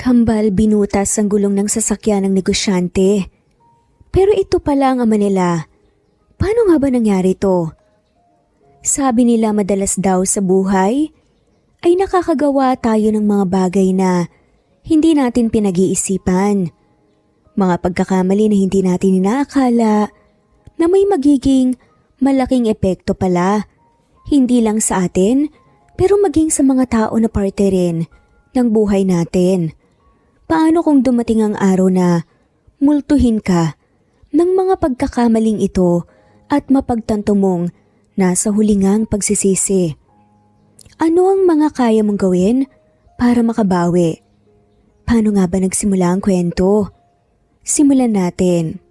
Kambal binutas ang gulong ng sasakyan ng negosyante. Pero ito pala ang ama nila. Paano nga ba nangyari to? Sabi nila madalas daw sa buhay ay nakakagawa tayo ng mga bagay na hindi natin pinag-iisipan. Mga pagkakamali na hindi natin inaakala na may magiging malaking epekto pala. Hindi lang sa atin pero maging sa mga tao na parte rin ng buhay natin. Paano kung dumating ang araw na multuhin ka ng mga pagkakamaling ito at mapagtanto mong nasa hulingang pagsisisi? Ano ang mga kaya mong gawin para makabawi? Paano nga ba nagsimula ang kwento? Simulan natin.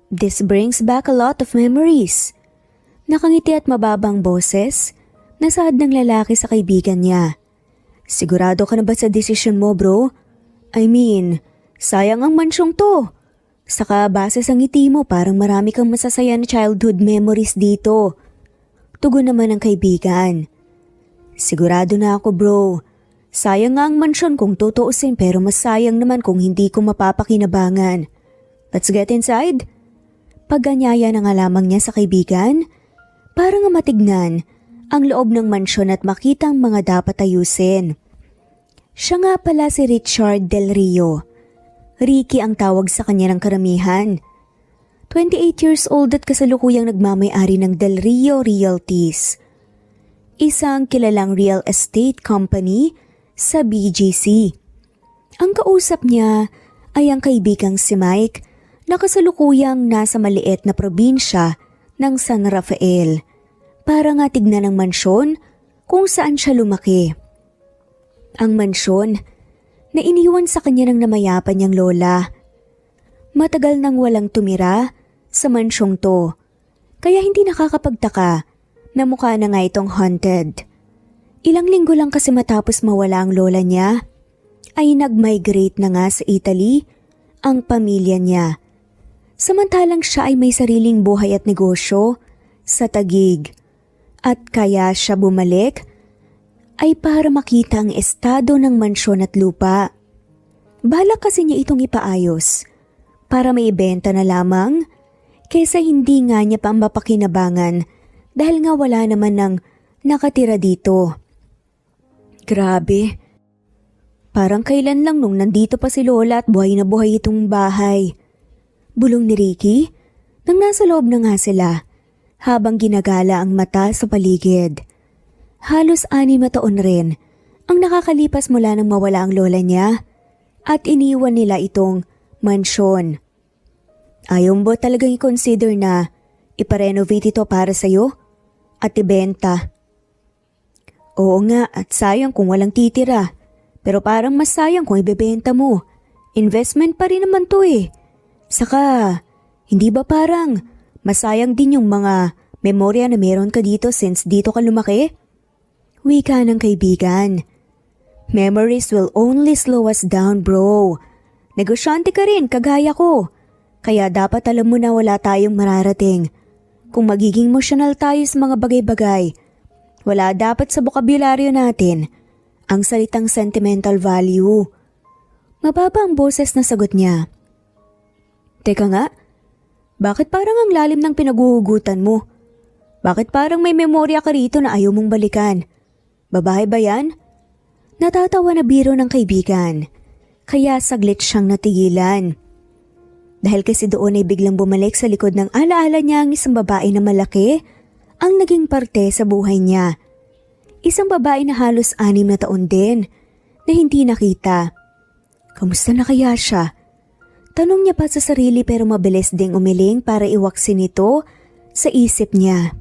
This brings back a lot of memories. Nakangiti at mababang boses, nasaad ng lalaki sa kaibigan niya. Sigurado ka na ba sa desisyon mo, bro? I mean, sayang ang mansyong to. Saka base sa ngiti mo parang marami kang masasaya na childhood memories dito. Tugon naman ng kaibigan. Sigurado na ako, bro. Sayang nga ang mansyon kung tutuusin pero mas sayang naman kung hindi ko mapapakinabangan. Let's get inside. Paganyaya na nga lamang niya sa kaibigan, para nga matignan ang loob ng mansyon at makitang mga dapat ayusin. Siya nga pala si Richard Del Rio. Ricky ang tawag sa kanya ng karamihan. 28 years old at kasalukuyang nagmamay-ari ng Del Rio Realties. Isang kilalang real estate company sa BGC. Ang kausap niya ay ang kaibigang si Mike na kasalukuyang nasa maliit na probinsya ng San Rafael para nga tignan ang mansyon kung saan siya lumaki. Ang mansyon na iniwan sa kanya ng namayapan niyang lola. Matagal nang walang tumira sa mansyong to, kaya hindi nakakapagtaka na mukha na nga itong haunted. Ilang linggo lang kasi matapos mawala ang lola niya, ay nag-migrate na nga sa Italy ang pamilya niya. Samantalang siya ay may sariling buhay at negosyo sa Taguig. At kaya siya bumalik ay para makita ang estado ng mansyon at lupa. Balak kasi niya itong ipaayos para maibenta na lamang kaysa hindi nga niya pa mapakinabangan dahil nga wala naman ng nakatira dito. Grabe, parang kailan lang nung nandito pa si Lola at buhay na buhay itong bahay. Bulong ni Ricky nang nasa loob na nga sila habang ginagala ang mata sa paligid. Halos 6 na taon rin ang nakakalipas mula nang mawala ang lola niya at iniwan nila itong mansyon. Ayaw mo talagang i-consider na iparenovate ito para sa'yo at ibenta? Oo nga at sayang kung walang titira, pero parang mas sayang kung ibebenta mo. Investment pa rin naman to eh. Saka, hindi ba parang masayang din yung mga memorya na meron ka dito since dito ka lumaki? Wika ng kaibigan. Memories will only slow us down, bro. Negosyante ka rin, kagaya ko. Kaya dapat alam mo na wala tayong mararating. Kung magiging emosyonal tayo sa mga bagay-bagay, wala dapat sa bokabularyo natin ang salitang sentimental value. Mababa ang boses na sagot niya. Teka nga, bakit parang ang lalim ng pinaguhugutan mo? Bakit parang may memorya ka rito na ayaw mong balikan? Babae ba yan? Natatawa na biro ng kaibigan, kaya saglit siyang natigilan. Dahil kasi doon ay biglang bumalik sa likod ng alaala niya ang isang babae na malaki ang naging parte sa buhay niya. Isang babae na halos 6 na taon din na hindi nakita. Kamusta na kaya siya? Tanong niya pa sa sarili pero mabilis ding umiling para iwaksin ito sa isip niya.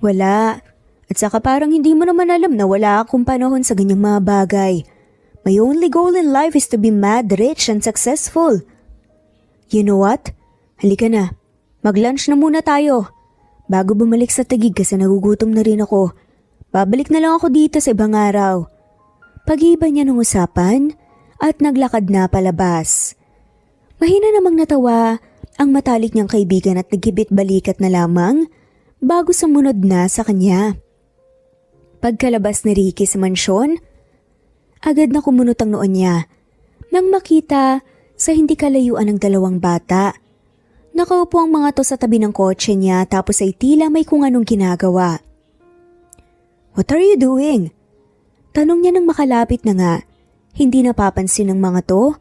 Wala. At saka parang hindi mo naman alam na wala akong panahon sa ganyang mga bagay. My only goal in life is to be mad, rich, and successful. You know what? Halika na. Mag-lunch na muna tayo. Bago bumalik sa Taguig kasi nagugutom na rin ako. Babalik na lang ako dito sa ibang araw. Pag-iba niya ng usapan at naglakad na palabas. Mahina namang natawa ang matalik niyang kaibigan at nagkibit-balikat na lamang bago sumunod na sa kanya. Pagkalabas ni Ricky sa mansyon, agad na kumunot ang noon niya Nang makita sa hindi kalayuan ng dalawang bata, nakaupo ang mga to sa tabi ng kotse niya tapos ay tila may kung anong ginagawa. "What are you doing?" Tanong niya nang makalapit na nga. Hindi napapansin ng mga to,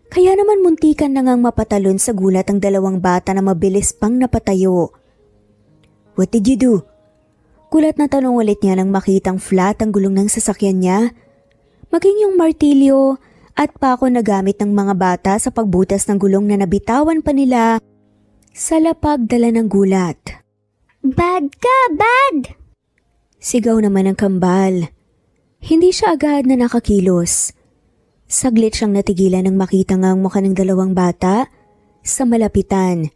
kaya naman muntikan na ngang mapatalon sa gulat ang dalawang bata na mabilis pang napatayo. "What did you do?" Kulat na tanong ulit niya nang makitang flat ang gulong ng sasakyan niya, maging yung martilyo at pako na gamit ng mga bata sa pagbutas ng gulong na nabitawan pa nila sa lapag dala ng gulat. "Bad ka, bad!" Sigaw naman ng kambal. Hindi siya agad na nakakilos. Saglit siyang natigilan nang makita nga ang mukha ng dalawang bata sa malapitan.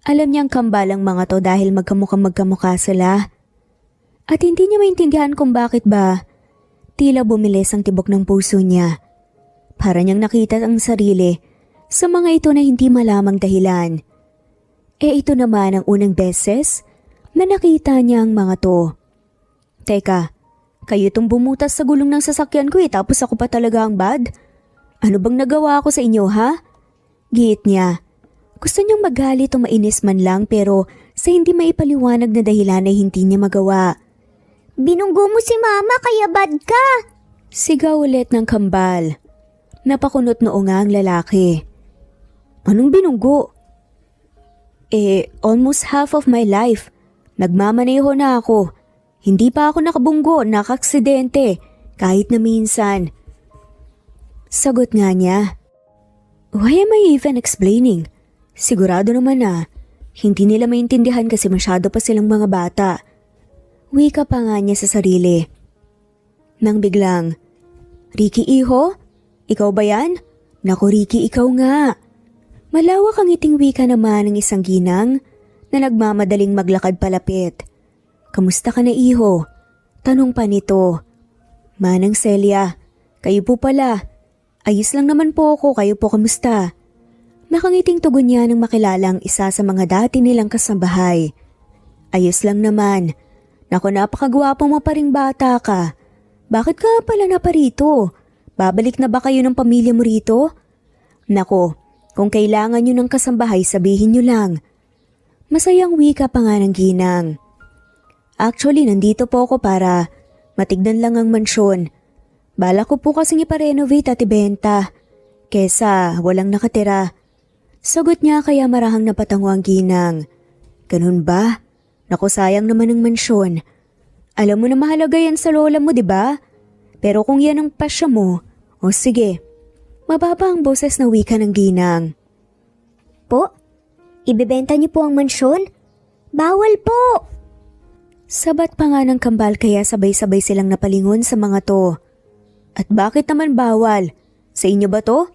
Alam niyang kambal ang mga to dahil magkamukha sila. At hindi niya maintindihan kung bakit ba tila bumilis ang tibok ng puso niya. Para niyang nakita ang sarili sa mga ito na hindi malamang dahilan. Ito naman ang unang beses na nakita niya ang mga to. "Teka, kayo itong bumutas sa gulong ng sasakyan ko tapos ako pa talaga ang bad? Ano bang nagawa ko sa inyo ha?" Giit niya. Gusto niyang magalit o mainis man lang pero sa hindi maipaliwanag na dahilan ay hindi niya magawa. "Binunggo mo si mama kaya bad ka!" Sigaw ulit ng kambal. Napakunot noo nga ang lalaki. "Anong binunggo?" Almost half of my life. Nagmamaneho na ako. Hindi pa ako nakabunggo, nakaaksidente, kahit na minsan." Sagot nga niya. "Why am I even explaining? Sigurado naman na hindi nila maintindihan kasi masyado pa silang mga bata." Wika pa nga niya sa sarili. Nang biglang, "Ricky iho? Ikaw ba yan?" "Naku Ricky, ikaw nga." Malawak ang ngiting wika naman ng isang ginang na nagmamadaling maglakad palapit. "Kamusta ka na iho?" Tanong pa nito. "Manang Celia, kayo po pala. Ayos lang naman po ako, kayo po kamusta?" Nakangiting tugon niya nang makilala ang isa sa mga dati nilang kasambahay. "Ayos lang naman. Naku, napakagwapo mo pa ring bata ka. Bakit ka pala na pa rito? Babalik na ba kayo ng pamilya mo rito?" "Naku, kung kailangan nyo ng kasambahay sabihin nyo lang." Masayang wika pa nga ng ginang. "Actually, nandito po ako para matignan lang ang mansyon. Balak ko po kasing iparenovate at ibenta, kesa walang nakatira." Sagot niya kaya marahang napatango ang ginang. "Ganun ba? Naku, sayang naman ang mansyon. Alam mo na mahalaga yan sa lola mo, di ba? Pero kung yan ang pasya mo, o sige." Mababa ang boses na wika ng ginang. "Po? Ibebenta niyo po ang mansyon? Bawal po!" Sabat pa nga ng kambal kaya sabay-sabay silang napalingon sa mga to. "At bakit naman bawal? Sa inyo ba to?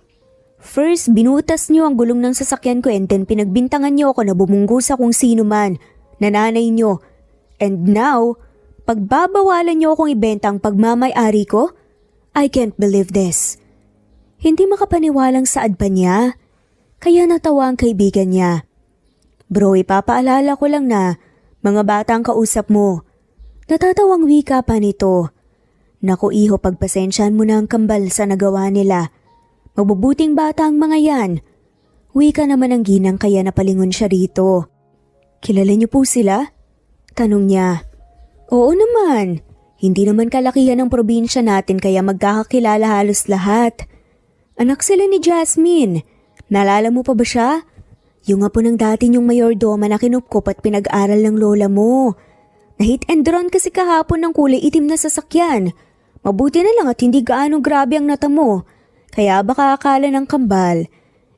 First, binutas niyo ang gulong ng sasakyan ko and then pinagbintangan niyo ako na bumunggo sa kung sino man, nanay niyo. And now, pagbabawalan niyo akong ibenta ang pagmamay-ari ko? I can't believe this." Hindi makapaniwalang saad pa niya, kaya natawa ang kaibigan niya. "Bro, ipapaalala ko lang na mga bata ang kausap mo." Natatawang wika pa nito. "Naku iho, pagpasensyahan mo na ang kambal sa nagawa nila. Mabubuting bata ang mga yan." Wika naman ang ginang kaya napalingon siya rito. "Kilala niyo po sila?" Tanong niya. "Oo naman. Hindi naman kalakihan ng probinsya natin kaya magkakakilala halos lahat. Anak sila ni Jasmine. Naalala mo pa ba siya? Yung apo ng dati niyong mayordoma na kinupkop at pinag-aral ng lola mo. Na-hit and run kasi kahapon ng kulay itim na sasakyan. Mabuti na lang at hindi gaano grabe ang nata mo. Kaya baka akala ng kambal,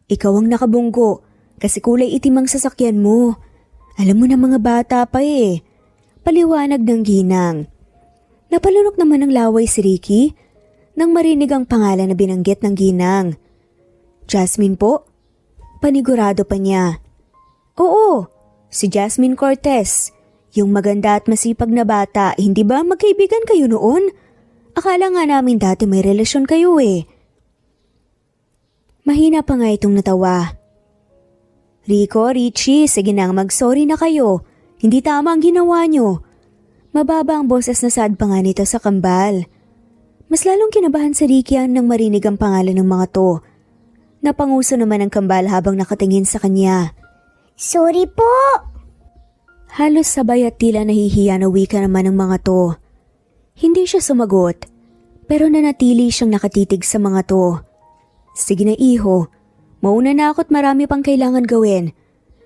ikaw ang nakabunggo kasi kulay itim ang sasakyan mo. Alam mo na mga bata pa eh." Paliwanag ng ginang. Napalunok naman ng laway si Ricky nang marinig ang pangalan na binanggit ng ginang. "Jasmine po?" Panigurado pa niya. "Oo, si Jasmine Cortez. Yung maganda at masipag na bata, hindi ba magkaibigan kayo noon? Akala nga namin dati may relasyon kayo eh." Mahina pa nga itong natawa. "Rico, Richie, sige nang mag-sorry na kayo. Hindi tama ang ginawa nyo." Mababa ang boses na saad pa nga nito sa kambal. Mas lalong kinabahan si Ricky nang marinig ang pangalan ng mga to Napanguso naman ang kambal habang nakatingin sa kanya. Sorry po! Halos sabay at tila nahihiya na wika naman ng mga to. Hindi siya sumagot, pero nanatili siyang nakatitig sa mga to. Sige na iho, mauna na ako't marami pang kailangan gawin.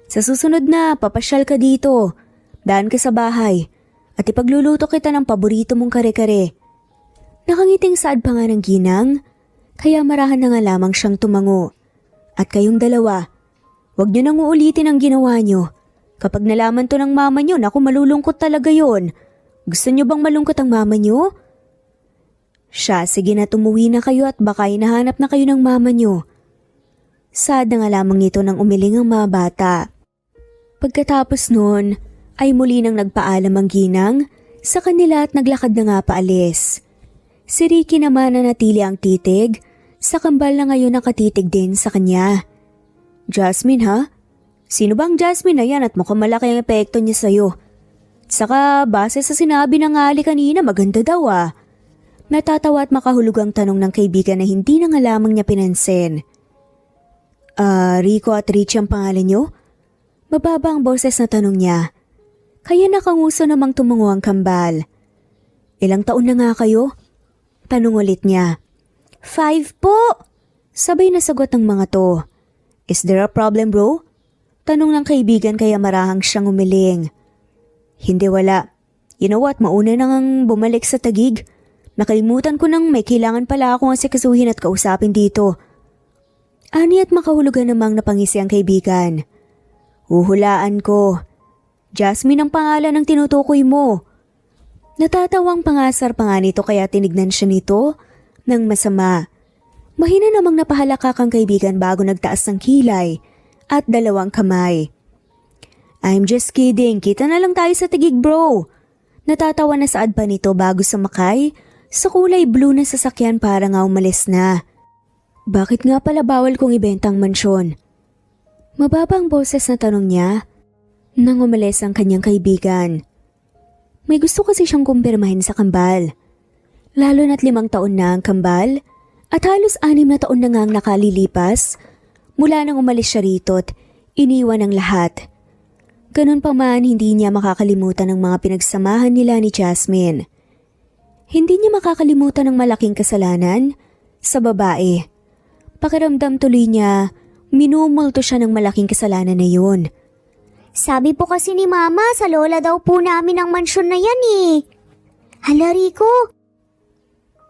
Sa susunod na, papasyal ka dito. Daan ka sa bahay at ipagluluto kita ng paborito mong kare-kare. Nakangiting saad pa nga ng ginang, kaya marahan na nga lamang siyang tumango. At kayong dalawa, huwag niyo nang uulitin ang ginawa niyo. Kapag nalaman to ng mama niyo, naku malulungkot talaga yon. Gusto niyo bang malungkot ang mama niyo? Siya, sige na tumuwi na kayo at baka hinahanap na kayo ng mama niyo. Sad na nga lamang nito nang umiling ang mga bata. Pagkatapos noon, ay muli nang nagpaalam ang ginang sa kanila at naglakad na nga paalis. Si Ricky naman na natili ang titig, sa kambal na ngayon nakatitig din sa kanya. Jasmine ha? Sino bang Jasmine na yan at mukhang malaki ang epekto niya sa'yo? Saka base sa sinabi ng Ali kanina maganda daw ah. Natatawa at makahulog ang tanong ng kaibigan na hindi na nga lamang niya pinansin. Rico at Richie ang pangalan niyo? Mababa ang boses na tanong niya. Kaya nakanguso namang tumungo ang kambal. Ilang taon na nga kayo? Tanong ulit niya. 5 po! Sabay na sagot ng mga to. Is there a problem bro? Tanong ng kaibigan kaya marahang siyang umiling. Hindi wala. You know what, mauna nang bumalik sa Tagig. Nakalimutan ko nang may kailangan pala akong asikasuhin at kausapin dito. Ani at makahulugan namang napangisi ang kaibigan. Huhulaan ko. Jasmine ang pangalan ng tinutukoy mo. Natatawang pangasar pa nga nito kaya tinignan siya nito ng masama. Mahina namang napahalakak ang kaibigan bago nagtaas ng kilay at dalawang kamay. I'm just kidding, kita na lang tayo sa Tagig bro. Natatawa na saad pa nito bago sumakay sa kulay blue na sasakyan para nga umalis na. Bakit nga pala bawal kong ibenta ang mansyon? Mababang boses na tanong niya nang umalis ang kanyang kaibigan. May gusto kasi siyang kumpirmahin sa kambal. Lalo na't 5 taon na ang kambal at halos 6 na taon na nga ang nakalilipas mula nang umalis siya rito at iniwan ang lahat. Ganun pa man hindi niya makakalimutan ang mga pinagsamahan nila ni Jasmine. Hindi niya makakalimutan ang malaking kasalanan sa babae. Pakiramdam tuloy niya, minumulto siya ng malaking kasalanan na yun. Sabi po kasi ni Mama, sa lola daw po namin ang mansyon na yan eh. Hala Rico,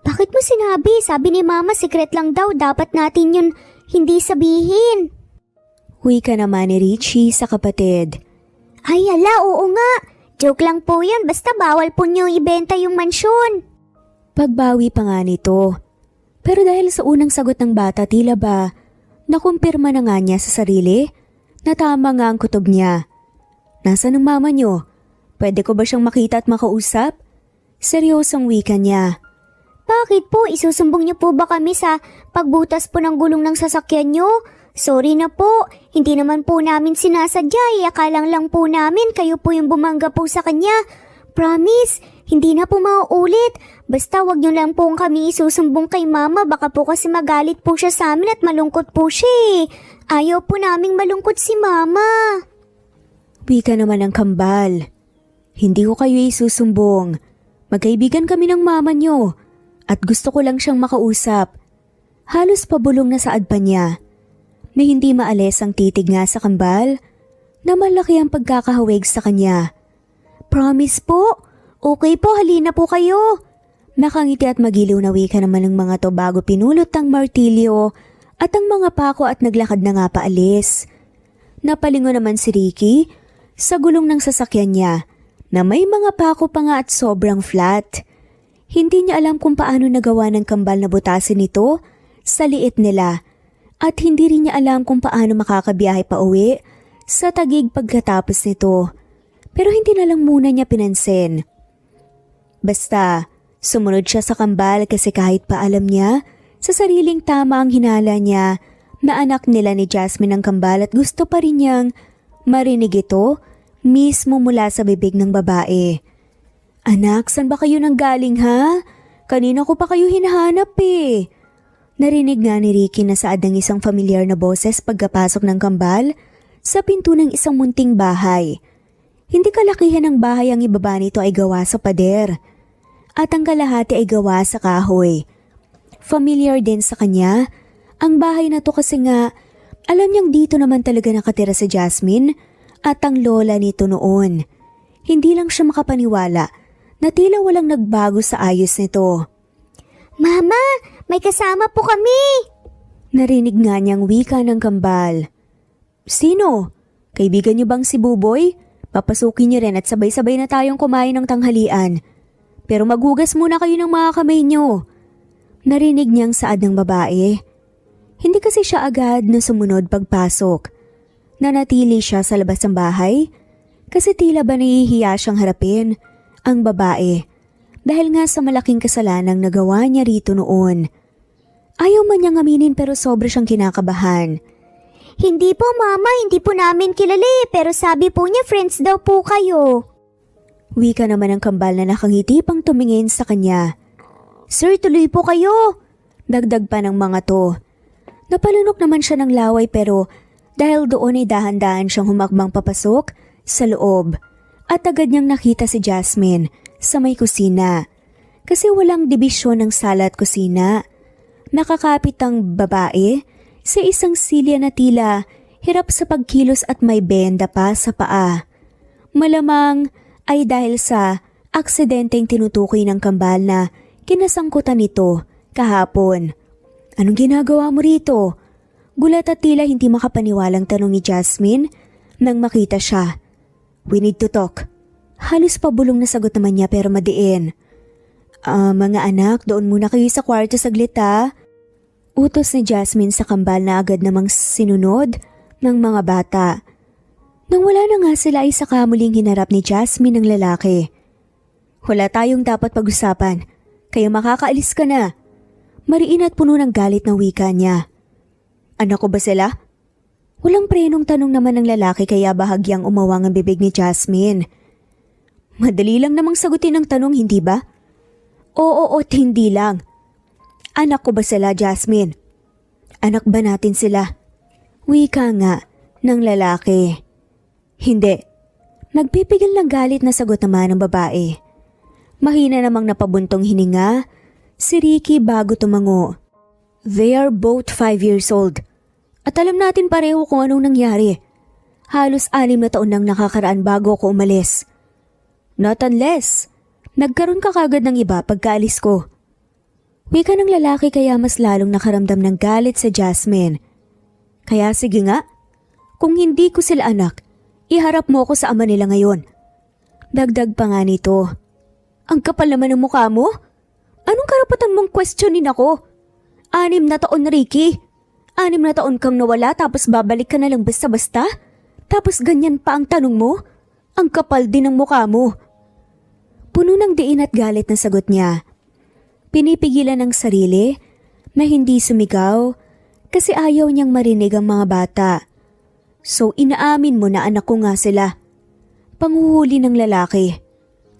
bakit mo sinabi? Sabi ni Mama, secret lang daw, dapat natin yun hindi sabihin. Wika naman ni Richie sa kapatid. Ay ala, oo nga. Joke lang po yan, basta bawal po niyo ibenta yung mansyon. Pagbawi pa nga nito. Pero dahil sa unang sagot ng bata tila ba, nakumpirma na nga niya sa sarili na tama nga ang kutob niya. Nasaan ang mama niyo? Pwede ko ba siyang makita at makausap? Seryosong wika niya. Bakit po? Isusumbong niyo po ba kami sa pagbutas po ng gulong ng sasakyan niyo? Sorry na po, hindi naman po namin sinasadya, akalang lang po namin kayo po yung bumangga po sa kanya. Promise, hindi na po mauulit. Basta wag niyo lang po kami isusumbong kay Mama, baka po kasi magalit po siya sa amin at malungkot po siya eh. Ayaw po naming malungkot si Mama. Wika naman ang kambal. Hindi ko kayo isusumbong. Magkaibigan kami ng mama niyo at gusto ko lang siyang makausap. Halos pabulong na saad pa niya. Na hindi maalis ang titig nga sa kambal na malaki ang pagkakahawig sa kanya. Promise po? Okay po, halina po kayo. Nakangiti at magiliw na wika naman ng mga to bago pinulot ang martilyo at ang mga pako at naglakad na nga paalis. Napalingo naman si Ricky sa gulong ng sasakyan niya na may mga pako pa nga at sobrang flat. Hindi niya alam kung paano nagawa ng kambal na butasin ito sa liit nila at hindi rin niya alam kung paano makakabiyahe pa uwi sa Tagig pagkatapos nito. Pero hindi na lang muna niya pinansin. Basta, sumunod siya sa kambal kasi kahit pa alam niya sa sariling tama ang hinala niya na anak nila ni Jasmine ang kambal at gusto pa rin niyang marinig ito mismo mula sa bibig ng babae. Anak, saan ba kayo nanggaling ha? Kanina ko pa kayo hinahanap eh. Narinig nga ni Ricky na saad ng isang familiar na boses pagkapasok ng kambal sa pinto ng isang munting bahay. Hindi kalakihan ng bahay, ang ibaba nito ay gawa sa pader at ang kalahati ay gawa sa kahoy. Familiar din sa kanya ang bahay na to kasi nga alam niyang dito naman talaga nakatira si Jasmine at ang lola nito noon. Hindi lang siya makapaniwala na tila walang nagbago sa ayos nito. Mama, may kasama po kami! Narinig nga niyang wika ng kambal. Sino? Kaibigan niyo bang si Buboy? Papasukin niyo rin at sabay-sabay na tayong kumain ng tanghalian. Pero maghugas muna kayo ng mga kamay niyo. Narinig niyang saad ng babae. Hindi kasi siya agad na sumunod pagpasok. Nanatili siya sa labas ng bahay kasi tila ba nahihiya siyang harapin ang babae dahil nga sa malaking kasalanang nagawa niya rito noon. Ayaw man niyang aminin pero sobra siyang kinakabahan. Hindi po mama, hindi po namin kilala pero sabi po niya friends daw po kayo. Wika naman ang kambal na nakangiti pang tumingin sa kanya. Sir, tuloy po kayo! Dagdag pa ng mga to. Napalunok naman siya ng laway pero dahil doon ay dahan-dahan siyang humakbang papasok sa loob at agad niyang nakita si Jasmine sa may kusina. Kasi walang dibisyon ng sala at kusina. Nakakapit ang babae sa isang silya na tila hirap sa pagkilos at may benda pa sa paa. Malamang ay dahil sa aksidenteng tinutukoy ng kambal na kinasangkutan nito kahapon. Anong ginagawa mo rito? Gulat at tila hindi makapaniwalang tanong ni Jasmine nang makita siya. We need to talk. Halos pabulong na sagot naman niya pero madiin. Mga anak, doon muna kayo sa kwarto saglit ha. Utos ni Jasmine sa kambal na agad namang sinunod ng mga bata. Nang wala na nga sila ay saka muling hinarap ni Jasmine ang lalaki. Wala tayong dapat pag-usapan, kaya makakaalis ka na. Mariin at puno ng galit ng wika niya. Anak ko ba sila? Walang prenong tanong naman ng lalaki kaya bahagyang umawang ang bibig ni Jasmine. Madali lang namang sagutin ang tanong, hindi ba? Oo at hindi lang. Anak ko ba sila, Jasmine? Anak ba natin sila? Wika nga ng lalaki. Hindi. Nagpipigil ng galit na sagot naman ng babae. Mahina namang napabuntong hininga si Ricky bago tumango. They are both 5 years old. At alam natin pareho kung anong nangyari. Halos 6 na taon nang nakakaraan bago ako umalis. Not unless nagkaroon ka kagad ng iba pagkaalis ko. Wika ng lalaki kaya mas lalong nakaramdam ng galit sa Jasmine. Kaya sige nga, kung hindi ko sila anak, iharap mo ko sa ama nila ngayon. Dagdag pa nga nito. Ang kapal naman ng mukha mo? Anong karapatan mong questionin ako? 6 na taon, Ricky. 6 na taon kang nawala tapos babalik ka na lang basta-basta? Tapos ganyan pa ang tanong mo? Ang kapal din ng mukha mo. Puno ng diin at galit na sagot niya. Pinipigilan ng sarili na hindi sumigaw kasi ayaw niyang marinig ang mga bata. So inaamin mo na anak ko nga sila. Panghuhuli ng lalaki.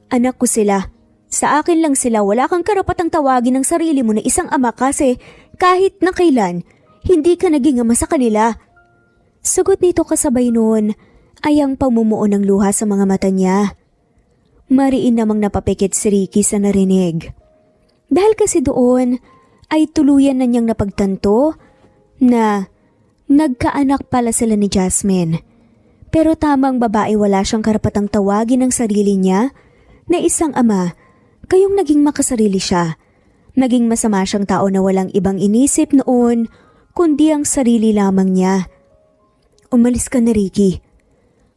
Anak ko sila. Sa akin lang sila, wala kang karapatang tawagin ng sarili mo na isang ama kasi kahit na kailan, hindi ka naging ama sa kanila. Sagot nito kasabay noon ay ang pamumuo ng luha sa mga mata niya. Mariin namang napapikit si Ricky sa narinig. Dahil kasi doon ay tuluyan na niyang napagtanto na nagkaanak pala sila ni Jasmine. Pero tamang babae wala siyang karapatang tawagin ng sarili niya na isang ama kayong naging makasarili siya. Naging masama siyang tao na walang ibang inisip noon kundi ang sarili lamang niya. Umalis ka na, Ricky.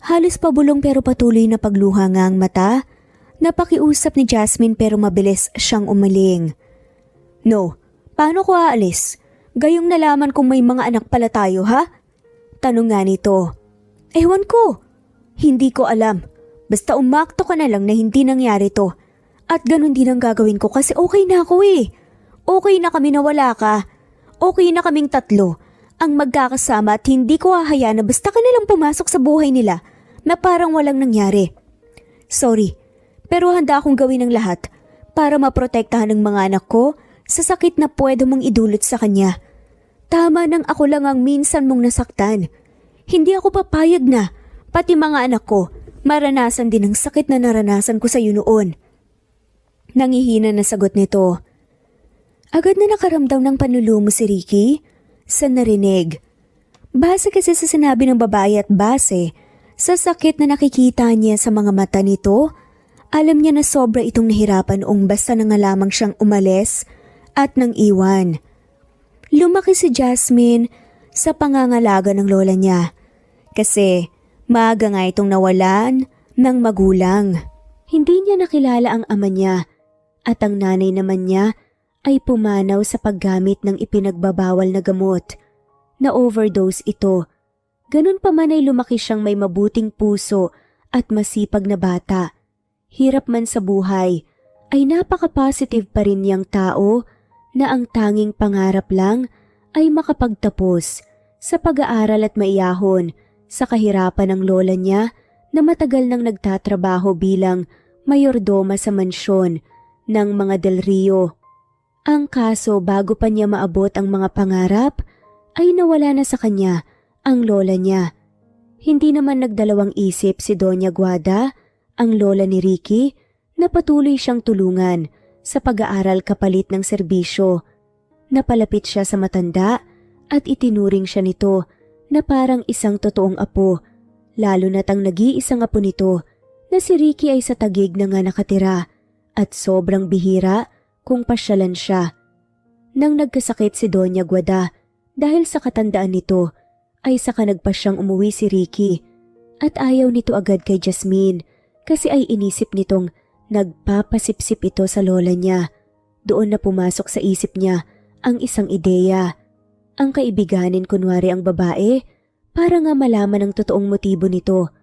Halos pabulong pero patuloy na pagluha nga ang mata. Napakiusap ni Jasmine pero mabilis siyang umaling. No, paano ko aalis? Gayong nalaman kung may mga anak pala tayo, ha? Tanong nga nito. Ewan ko. Hindi ko alam. Basta umakto ka na lang na hindi nangyari to. At ganun din ang gagawin ko kasi okay na ako eh. Okay na kami na wala ka. Okay na kaming tatlo ang magkakasama at hindi ko hahayaan na basta ka nilang pumasok sa buhay nila na parang walang nangyari. Sorry, pero handa akong gawin ang lahat para maprotektahan ng mga anak ko sa sakit na pwede mong idulot sa kanya. Tama nang ako lang ang minsan mong nasaktan. Hindi ako papayag na, pati mga anak ko, maranasan din ang sakit na naranasan ko sa iyo noon. Nangihina na sagot nito. Agad na nakaramdam ng panlulumo si Ricky sa narinig. Base kasi sa sinabi ng babae at base sa sakit na nakikita niya sa mga mata nito, alam niya na sobra itong nahirapan noong basta na nga lamang siyang umalis at nang iwan. Lumaki si Jasmine sa pangangalaga ng lola niya kasi maaga nga itong nawalan ng magulang. Hindi niya nakilala ang ama niya at ang nanay naman niya ay pumanaw sa paggamit ng ipinagbabawal na gamot. Na-overdose ito. Ganun pa man ay lumaki siyang may mabuting puso at masipag na bata. Hirap man sa buhay, ay napaka-positive pa rin niyang tao na ang tanging pangarap lang ay makapagtapos sa pag-aaral at maiyahon sa kahirapan ng lola niya na matagal nang nagtatrabaho bilang mayordoma sa mansyon ng mga Del Rio. Ang kaso bago pa niya maabot ang mga pangarap ay nawala na sa kanya ang lola niya. Hindi naman nagdalawang isip si Doña Guada, ang lola ni Ricky, na patuloy siyang tulungan sa pag-aaral kapalit ng serbisyo. Napalapit siya sa matanda at itinuring siya nito na parang isang totoong apo, lalo na't ang nag-iisang apo nito na si Ricky ay sa Taguig na nga nakatira at sobrang bihira kung pasyalan siya. Nang nagkasakit si Doña Guada dahil sa katandaan nito, ay saka nagpa siyang umuwi si Ricky at ayaw nito agad kay Jasmine kasi ay inisip nitong nagpapasipsip ito sa lola niya. Doon na pumasok sa isip niya ang isang ideya. Ang kaibiganin kunwari ang babae para nga malaman ang totoong motibo nito.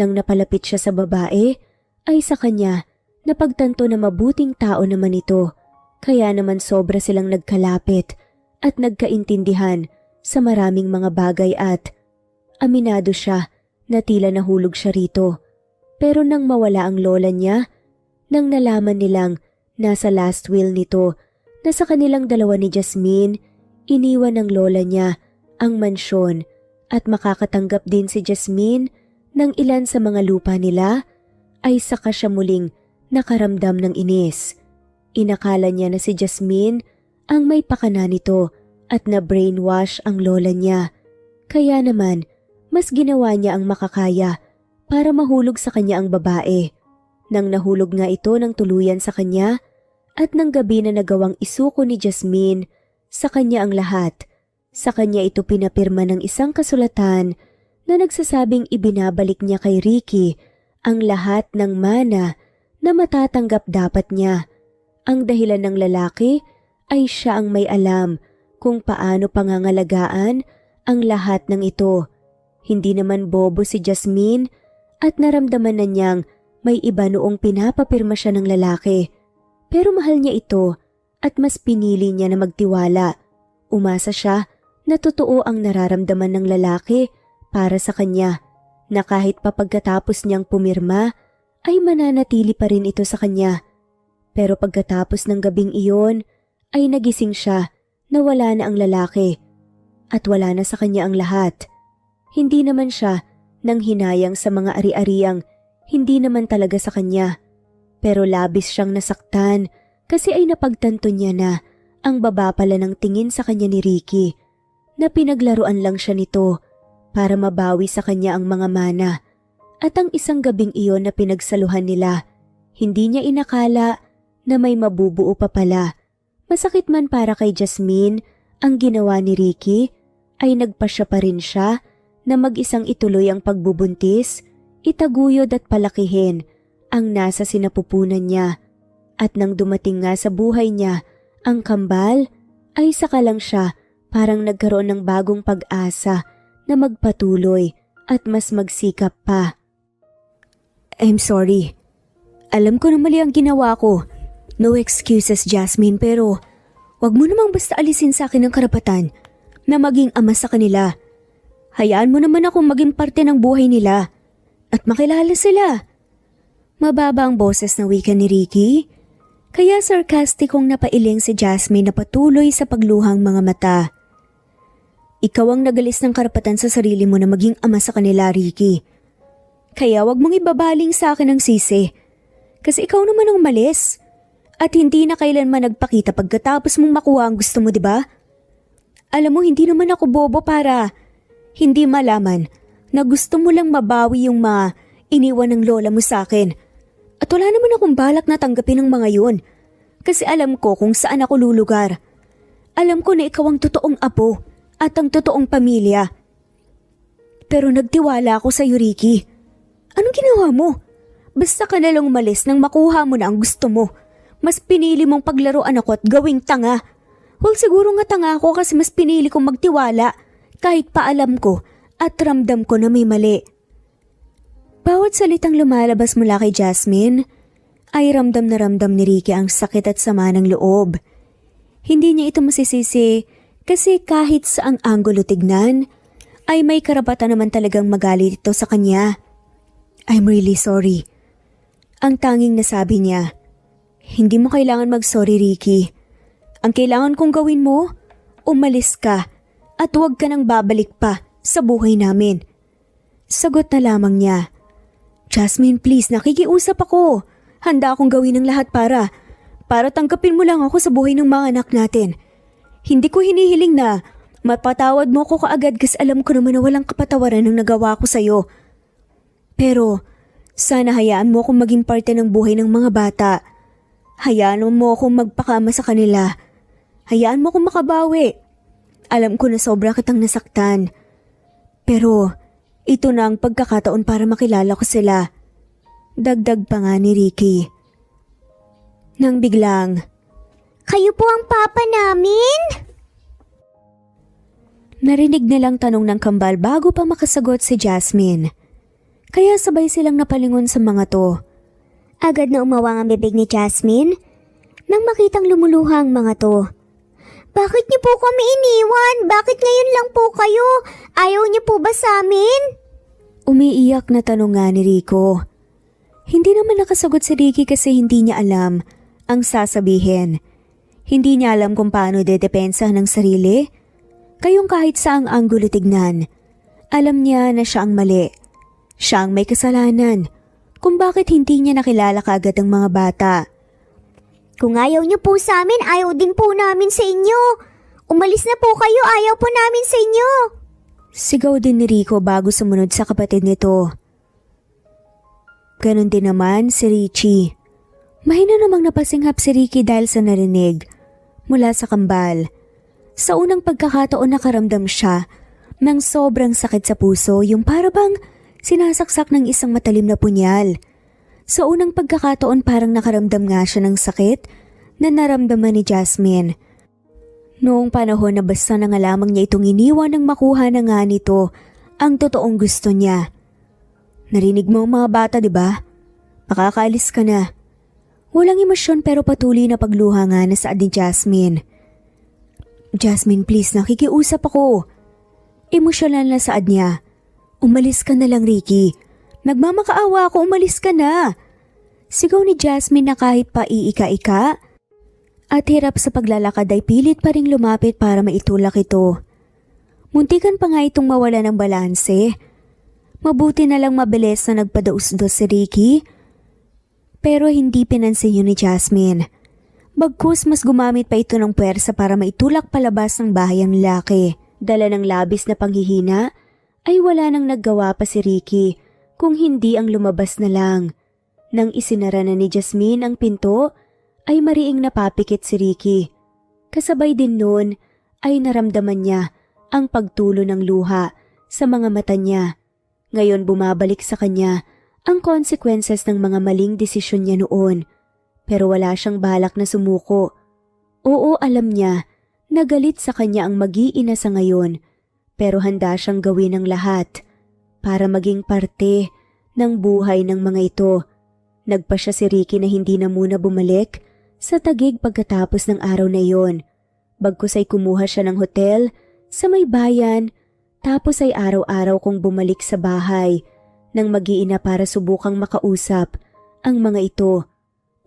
Nang napalapit siya sa babae ay sa kanya napagtanto na mabuting tao naman ito. Kaya naman sobra silang nagkalapit at nagkaintindihan sa maraming mga bagay at aminado siya na tila nahulog siya rito. Pero nang mawala ang lola niya, nang nalaman nilang nasa last will nito na sa kanilang dalawa ni Jasmine, iniwan ng lola niya ang mansyon at makakatanggap din si Jasmine ng ilan sa mga lupa nila, ay saka siya muling nakaramdam ng inis. Inakala niya na si Jasmine ang may pakana nito at na-brainwash ang lola niya. Kaya naman, mas ginawa niya ang makakaya para mahulog sa kanya ang babae. Nang nahulog nga ito ng tuluyan sa kanya at ng gabi na nagawang isuko ni Jasmine sa kanya ang lahat, sa kanya ito pinapirma ng isang kasulatan na nagsasabing ibinabalik niya kay Ricky ang lahat ng mana na matatanggap dapat niya. Ang dahilan ng lalaki ay siya ang may alam kung paano pangangalagaan ang lahat ng ito. Hindi naman bobo si Jasmine at naramdaman na niyang may iba noong pinapapirma siya ng lalaki. Pero mahal niya ito at mas pinili niya na magtiwala. Umasa siya na totoo ang nararamdaman ng lalaki para sa kanya, na kahit pa pagkatapos niyang pumirma ay mananatili pa rin ito sa kanya. Pero pagkatapos ng gabing iyon ay nagising siya na wala na ang lalaki at wala na sa kanya ang lahat. Hindi naman siya nang hinayang sa mga ari-ariang hindi naman talaga sa kanya. Pero labis siyang nasaktan kasi ay napagtanto niya na ang baba pala ng tingin sa kanya ni Ricky, na pinaglaruan lang siya nito para mabawi sa kanya ang mga mana. At ang isang gabing iyon na pinagsaluhan nila, hindi niya inakala na may mabubuo pa pala. Masakit man para kay Jasmine ang ginawa ni Ricky, ay nagpasya pa rin siya na mag-isang ituloy ang pagbubuntis, itaguyod at palakihin ang nasa sinapupunan niya. At nang dumating nga sa buhay niya ang kambal, ay saka lang siya parang nagkaroon ng bagong pag-asa na magpatuloy at mas magsikap pa. I'm sorry. Alam ko na mali ang ginawa ko. No excuses, Jasmine, pero wag mo namang basta alisin sa akin ang karapatan na maging ama sa kanila. Hayaan mo naman akong maging parte ng buhay nila at makilala sila. Mababa ang boses na wika ni Ricky. Kaya sarkastikong napailing si Jasmine na patuloy sa pagluhang mga mata. Ikaw ang nagalis ng karapatan sa sarili mo na maging ama sa kanila, Ricky. Kaya wag mong ibabaling sa akin ang sisi. Kasi ikaw naman ang umalis. At hindi na kailanman nagpakita pagkatapos mong makuha ang gusto mo, di ba? Alam mo, hindi naman ako bobo para hindi malaman na gusto mo lang mabawi yung iniwan ng lola mo sa akin. At wala naman akong balak na tanggapin ang mga yun. Kasi alam ko kung saan ako lulugar. Alam ko na ikaw ang totoong apo at ang totoong pamilya. Pero nagtiwala ako sa iyo, Ricky. Anong ginawa mo? Basta ka na lang umalis nang makuha mo na ang gusto mo. Mas pinili mong paglaruan ako at gawing tanga. Well, siguro nga tanga ako kasi mas pinili kong magtiwala kahit pa alam ko at ramdam ko na may mali. Bawat salitang lumalabas mula kay Jasmine ay ramdam na ramdam ni Ricky ang sakit at sama ng loob. Hindi niya ito masisisi kasi kahit saang anggulo tignan ay may karapatan naman talagang magalit ito sa kanya. I'm really sorry. Ang tanging nasabi niya, hindi mo kailangan mag-sorry, Ricky. Ang kailangan kong gawin mo, umalis ka at huwag ka nang babalik pa sa buhay namin. Sagot na lamang niya. Jasmine, please, nakikiusap ako. Handa akong gawin ang lahat para tanggapin mo lang ako sa buhay ng mga anak natin. Hindi ko hinihiling na mapatawad mo ko kaagad kasi alam ko naman na walang kapatawaran ang nagawa ko sa'yo. Pero sana hayaan mo akong maging parte ng buhay ng mga bata. Hayaan mo akong magpakama sa kanila. Hayaan mo akong makabawi. Alam ko na sobra kitang nasaktan. Pero ito na ang pagkakataon para makilala ko sila. Dagdag pa nga ni Ricky. Nang biglang, Kayo po ang papa namin? narinig nilang tanong ng kambal bago pa makasagot si Jasmine. Kaya sabay silang napalingon sa mga to. Agad na umawang ang bibig ni Jasmine nang makitang lumuluha ang mga to. Bakit niyo po kami iniwan? Bakit ngayon lang po kayo? Ayaw niyo po ba sa amin? Umiiyak na tanong nga ni Rico. Hindi naman nakasagot si Ricky kasi hindi niya alam ang sasabihin. Hindi niya alam kung paano dedepensa ng sarili. Kayong kahit saang anggulo tignan, alam niya na siya ang mali. Siya ang may kasalanan kung bakit hindi niya nakilala kaagad ang mga bata. Kung ayaw niyo po sa amin, ayaw din po namin sa inyo. Umalis na po kayo, ayaw po namin sa inyo. Sigaw din ni Rico bago sumunod sa kapatid nito. Ganon din naman si Richie. Mahina namang napasinghap si Ricky dahil sa narinig mula sa kambal. Sa unang pagkakataon nakaramdam siya ng sobrang sakit sa puso, yung parabang sinasaksak ng isang matalim na punyal. Sa unang pagkakataon parang nakaramdam nga siya ng sakit na naramdaman ni Jasmine. Noong panahon na basta na nga lamang niya itong iniwan nang makuha na nga nito ang totoong gusto niya. Narinig mo ang mga bata, di ba? Makakaalis ka na. Walang emosyon pero patuloy na pagluha nga na saad ni Jasmine. Jasmine, please, nakikiusap ako. Emosyonal na saad niya. Umalis ka na lang, Ricky. Nagmamakaawa ako, umalis ka na. Sigaw ni Jasmine na kahit pa iika-ika at hirap sa paglalakad ay pilit pa ring lumapit para maitulak ito. Muntikan pa nga itong mawala ng balanse. Mabuti na lang mabilis na nagpadausdos si Ricky. Pero hindi pinansin yun ni Jasmine. Bagkus mas gumamit pa ito ng puwersa para maitulak palabas ng bahay ang lalaki. Dala ng labis na panghihina ay wala nang naggawa pa si Ricky kung hindi ang lumabas na lang. Nang isinara na ni Jasmine ang pinto, ay mariing napapikit si Ricky. Kasabay din noon ay naramdaman niya ang pagtulo ng luha sa mga mata niya. Ngayon bumabalik sa kanya ang consequences ng mga maling desisyon niya noon. Pero wala siyang balak na sumuko. Oo, alam niya na galit sa kanya ang mag-iina sa ngayon, pero handa siyang gawin ang lahat para maging parte ng buhay ng mga ito. Nagpasya si Ricky na hindi na muna bumalik sa Taguig pagkatapos ng araw na iyon. Bagkus ay kumuha siya ng hotel sa may bayan, tapos ay araw-araw kong bumalik sa bahay nang mag-iina para subukang makausap ang mga ito.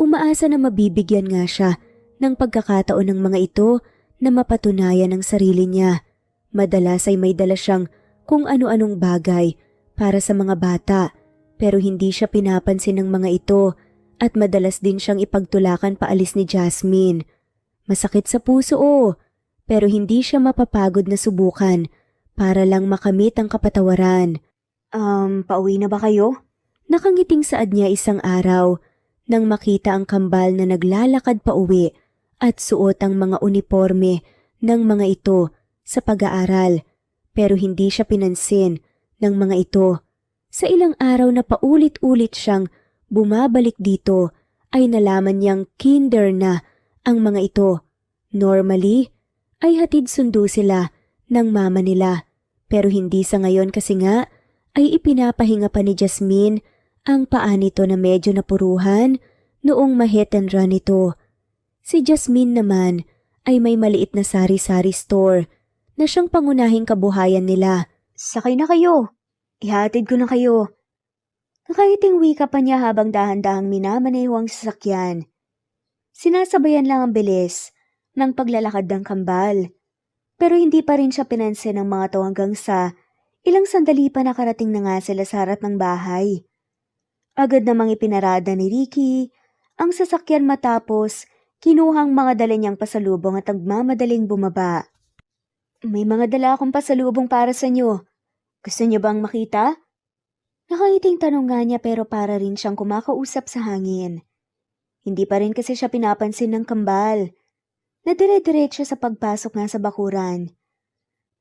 Umaasa na mabibigyan nga siya ng pagkakataon ng mga ito na mapatunayan ang sarili niya. Madalas ay may dala siyang kung ano-anong bagay para sa mga bata pero hindi siya pinapansin ng mga ito at madalas din siyang ipagtulakan paalis ni Jasmine. Masakit sa puso pero hindi siya mapapagod na subukan para lang makamit ang kapatawaran. Pauwi na ba kayo? Nakangiting saad niya isang araw nang makita ang kambal na naglalakad pauwi at suot ang mga uniforme ng mga ito sa pag-aaral pero hindi siya pinansin ng mga ito. Sa ilang araw na paulit-ulit siyang bumabalik dito ay nalaman niyang kinder na ang mga ito. Normally ay hatid sundo sila ng mama nila pero hindi sa ngayon kasi nga ay ipinapahinga pa ni Jasmine ang paa nito na medyo napuruhan noong ma-hit and run ito. Si Jasmine naman ay may maliit na sari-sari store na siyang pangunahing kabuhayan nila. Sakay na kayo. Ihatid ko na kayo. Nakahiting wika pa niya habang dahan-dahang minamaneho ang sasakyan. Sinasabayan lang ang bilis ng paglalakad ng kambal. Pero hindi pa rin siya pinansin ng mga to hanggang sa ilang sandali pa nakarating na nga sila sa harap ng bahay. Agad namang ipinarada ni Ricky ang sasakyan matapos kinuhang mga dala niyang pasalubong at nagmamadaling bumaba. May mga dala akong pasalubong para sa inyo. Gusto niyo bang makita? Nakangiting tanong nga niya pero para rin siyang kumakausap sa hangin. Hindi pa rin kasi siya pinapansin ng kambal. Nadire-diretso sa pagpasok nga sa bakuran.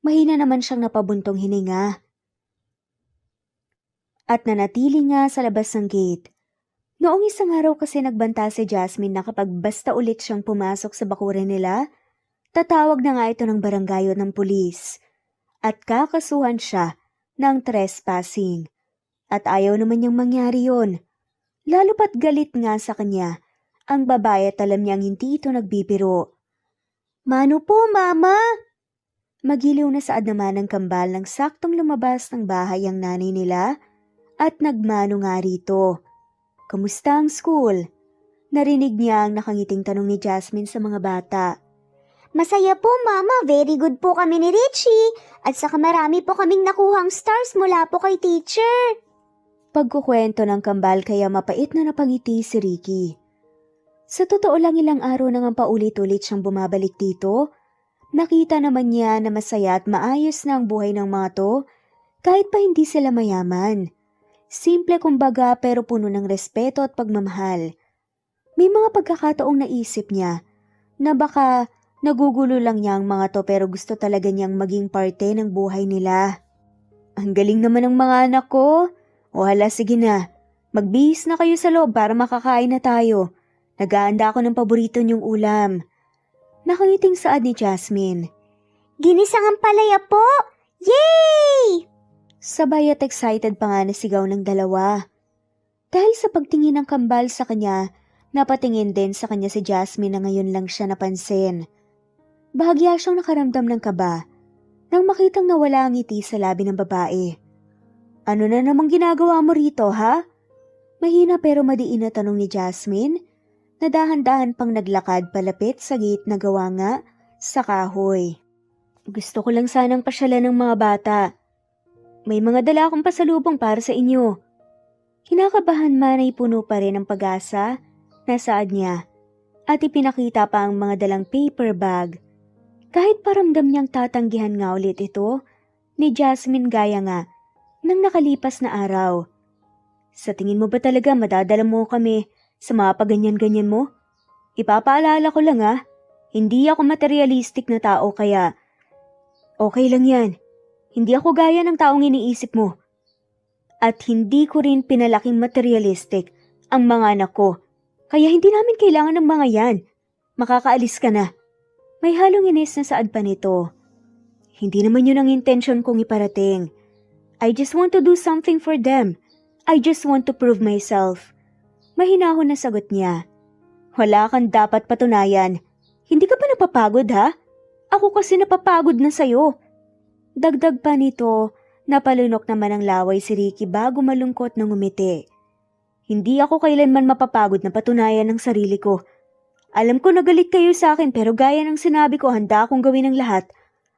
Mahina naman siyang napabuntong hininga. At nanatili nga sa labas ng gate. Noong isang araw kasi nagbanta si Jasmine na kapag basta ulit siyang pumasok sa bakuran nila, tatawag na nga ito ng barangay o ng pulis. At kakasuhan siya ng trespassing. At ayaw naman niyang mangyari yon. Lalo pat galit nga sa kanya ang babae at alam niyang hindi ito nagbibiro. Mano po, mama! Magiliw na saad naman ng kambal nang saktong lumabas ng bahay ang nanay nila at nagmano nga rito. Kamusta ang school? Narinig niya ang nakangiting tanong ni Jasmine sa mga bata. Masaya po, Mama. Very good po kami ni Richie. At saka marami po kaming nakuhang stars mula po kay teacher. Pagkukwento ng kambal kaya mapait na napangiti si Ricky. Sa totoo lang ilang araw nang paulit-ulit siyang bumabalik dito, nakita naman niya na masaya at maayos na ang buhay ng mga to kahit pa hindi sila mayaman. Simple kumbaga pero puno ng respeto at pagmamahal. May mga pagkakataong naisip niya na baka nagugulo lang niya ang mga to pero gusto talaga niyang maging parte ng buhay nila. Ang galing naman ng mga anak ko. O hala, sige na. Magbihis na kayo sa loob para makakain na tayo. Nag-aanda ako ng paborito niyong ulam. Nakangiting saad ni Jasmine. Ginisang ang palaya po! Yay! Sabay at excited pa nga na sigaw ng dalawa. Dahil sa pagtingin ng kambal sa kanya, napatingin din sa kanya si Jasmine na ngayon lang siya napansin. Bahagya siyang nakaramdam ng kaba nang makitang nawala ang ngiti sa labi ng babae. Ano na namang ginagawa mo rito, ha? Mahina pero madiin na tanong ni Jasmine na dahan-dahan pang naglakad palapit sa gate na gawa nga sa kahoy. Gusto ko lang sanang pasyalan ng mga bata. May mga dala akong pasalubong para sa inyo. Kinakabahan man ay puno pa rin ang pag-asa na saad niya at ipinakita pa ang mga dalang paper bag. Kahit paramdam niyang tatanggihan nga ulit ito ni Jasmine gaya nga nang nakalipas na araw. Sa tingin mo ba talaga madadala mo kami sa mga paganyan-ganyan mo? Ipapaalala ko lang hindi ako materialistic na tao kaya okay lang yan. Hindi ako gaya ng taong iniisip mo. At hindi ko rin pinalaking materialistic ang mga anak ko. Kaya hindi namin kailangan ng mga yan. Makakaalis ka na. May halong inis na saad pa nito. Hindi naman yun ang intensyon kong iparating. I just want to do something for them. I just want to prove myself. Mahinahon na sagot niya. Wala kang dapat patunayan. Hindi ka ba napapagod ha? Ako kasi napapagod na sa'yo. Dagdag pa nito, napalunok naman ang laway si Ricky bago malungkot ng umiti. Hindi ako kailanman mapapagod na patunayan ng sarili ko. Alam ko nagalit kayo sa akin pero gaya ng sinabi ko, handa akong gawin ang lahat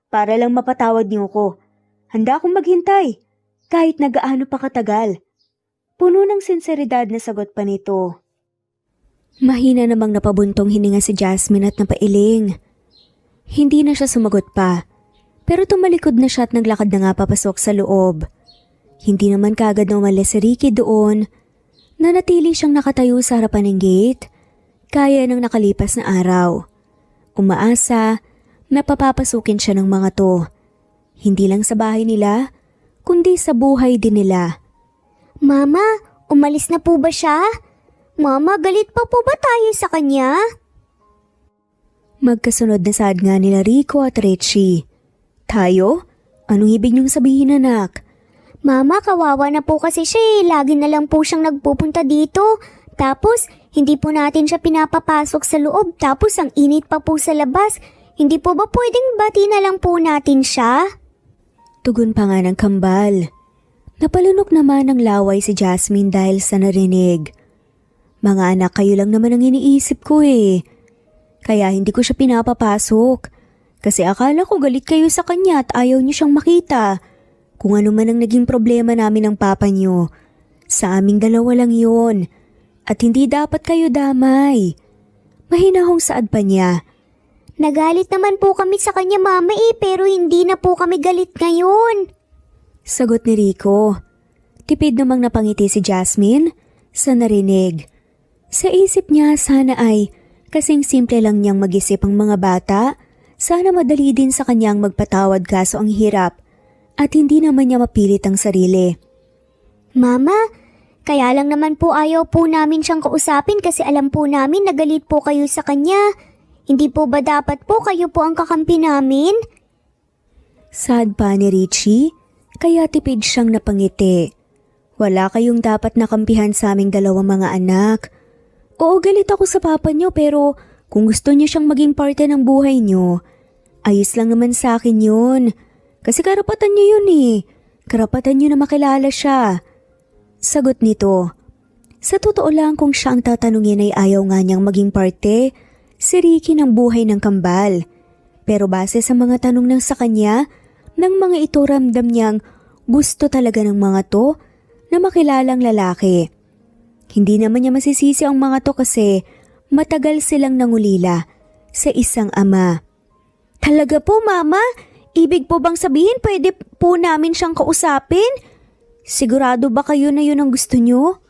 para lang mapatawad niyo ko. Handa akong maghintay kahit na gaano pa katagal. Puno ng sinseridad na sagot pa nito. Mahina namang napabuntong hininga si Jasmine at napailing. Hindi na siya sumagot pa, pero tumalikod na siya at naglakad na nga papasok sa loob. Hindi naman kaagad na umalis si Ricky doon. Nanatili siyang nakatayo sa harapan ng gate, kaya ng nakalipas na araw. Umaasa na papapasukin siya ng mga to. Hindi lang sa bahay nila, kundi sa buhay din nila. Mama, umalis na po ba siya? Mama, galit pa po ba tayo sa kanya? Magkasunod na saad nga nila Rico at Richie. Tayo? Anong ibig niyong sabihin, anak? Mama, kawawa na po kasi siya eh. Lagi na lang po siyang nagpupunta dito. Tapos, hindi po natin siya pinapapasok sa loob. Tapos, ang init pa po sa labas. Hindi po ba pwedeng bati na lang po natin siya? Tugon pa nga ng kambal. Napalunok naman ng laway si Jasmine dahil sa narinig. Mga anak, kayo lang naman ang iniisip ko eh. Kaya hindi ko siya pinapapasok. Kasi akala ko galit kayo sa kanya at ayaw niyo siyang makita. Kung ano man ang naging problema namin ng papa niyo. Sa aming dalawa lang yun. At hindi dapat kayo damay. Mahinahong saad pa niya. Nagalit naman po kami sa kanya mama eh, pero hindi na po kami galit ngayon. Sagot ni Rico. Tipid namang napangiti si Jasmine sa narinig. Sa isip niya sana ay kasing simple lang niyang mag-isip ang mga bata. Sana madali din sa kanyang magpatawad kaso ang hirap at hindi naman niya mapilit ang sarili. Mama, kaya lang naman po ayaw po namin siyang kausapin kasi alam po namin na galit po kayo sa kanya. Hindi po ba dapat po kayo po ang kakampi namin? Sad pa ni Richie, kaya tipid siyang napangiti. Wala kayong dapat nakampihan sa aming dalawang mga anak. Oo, galit ako sa papa niyo pero kung gusto niyo siyang maging parte ng buhay niyo, ayos lang naman sa akin yun. Kasi karapatan niyo yun eh. Karapatan niyo na makilala siya. Sagot nito. Sa totoo lang kung siya ang tatanungin ay ayaw nga niyang maging parte, si Ricky ng buhay ng kambal. Pero base sa mga tanong ng sa kanya, ng mga ito ramdam niyang gusto talaga ng mga to na makilalang lalaki. Hindi naman niya masisisi ang mga to kasi matagal silang nangulila sa isang ama. Talaga po mama? Ibig po bang sabihin pwede po namin siyang kausapin? Sigurado ba kayo na yun ang gusto niyo?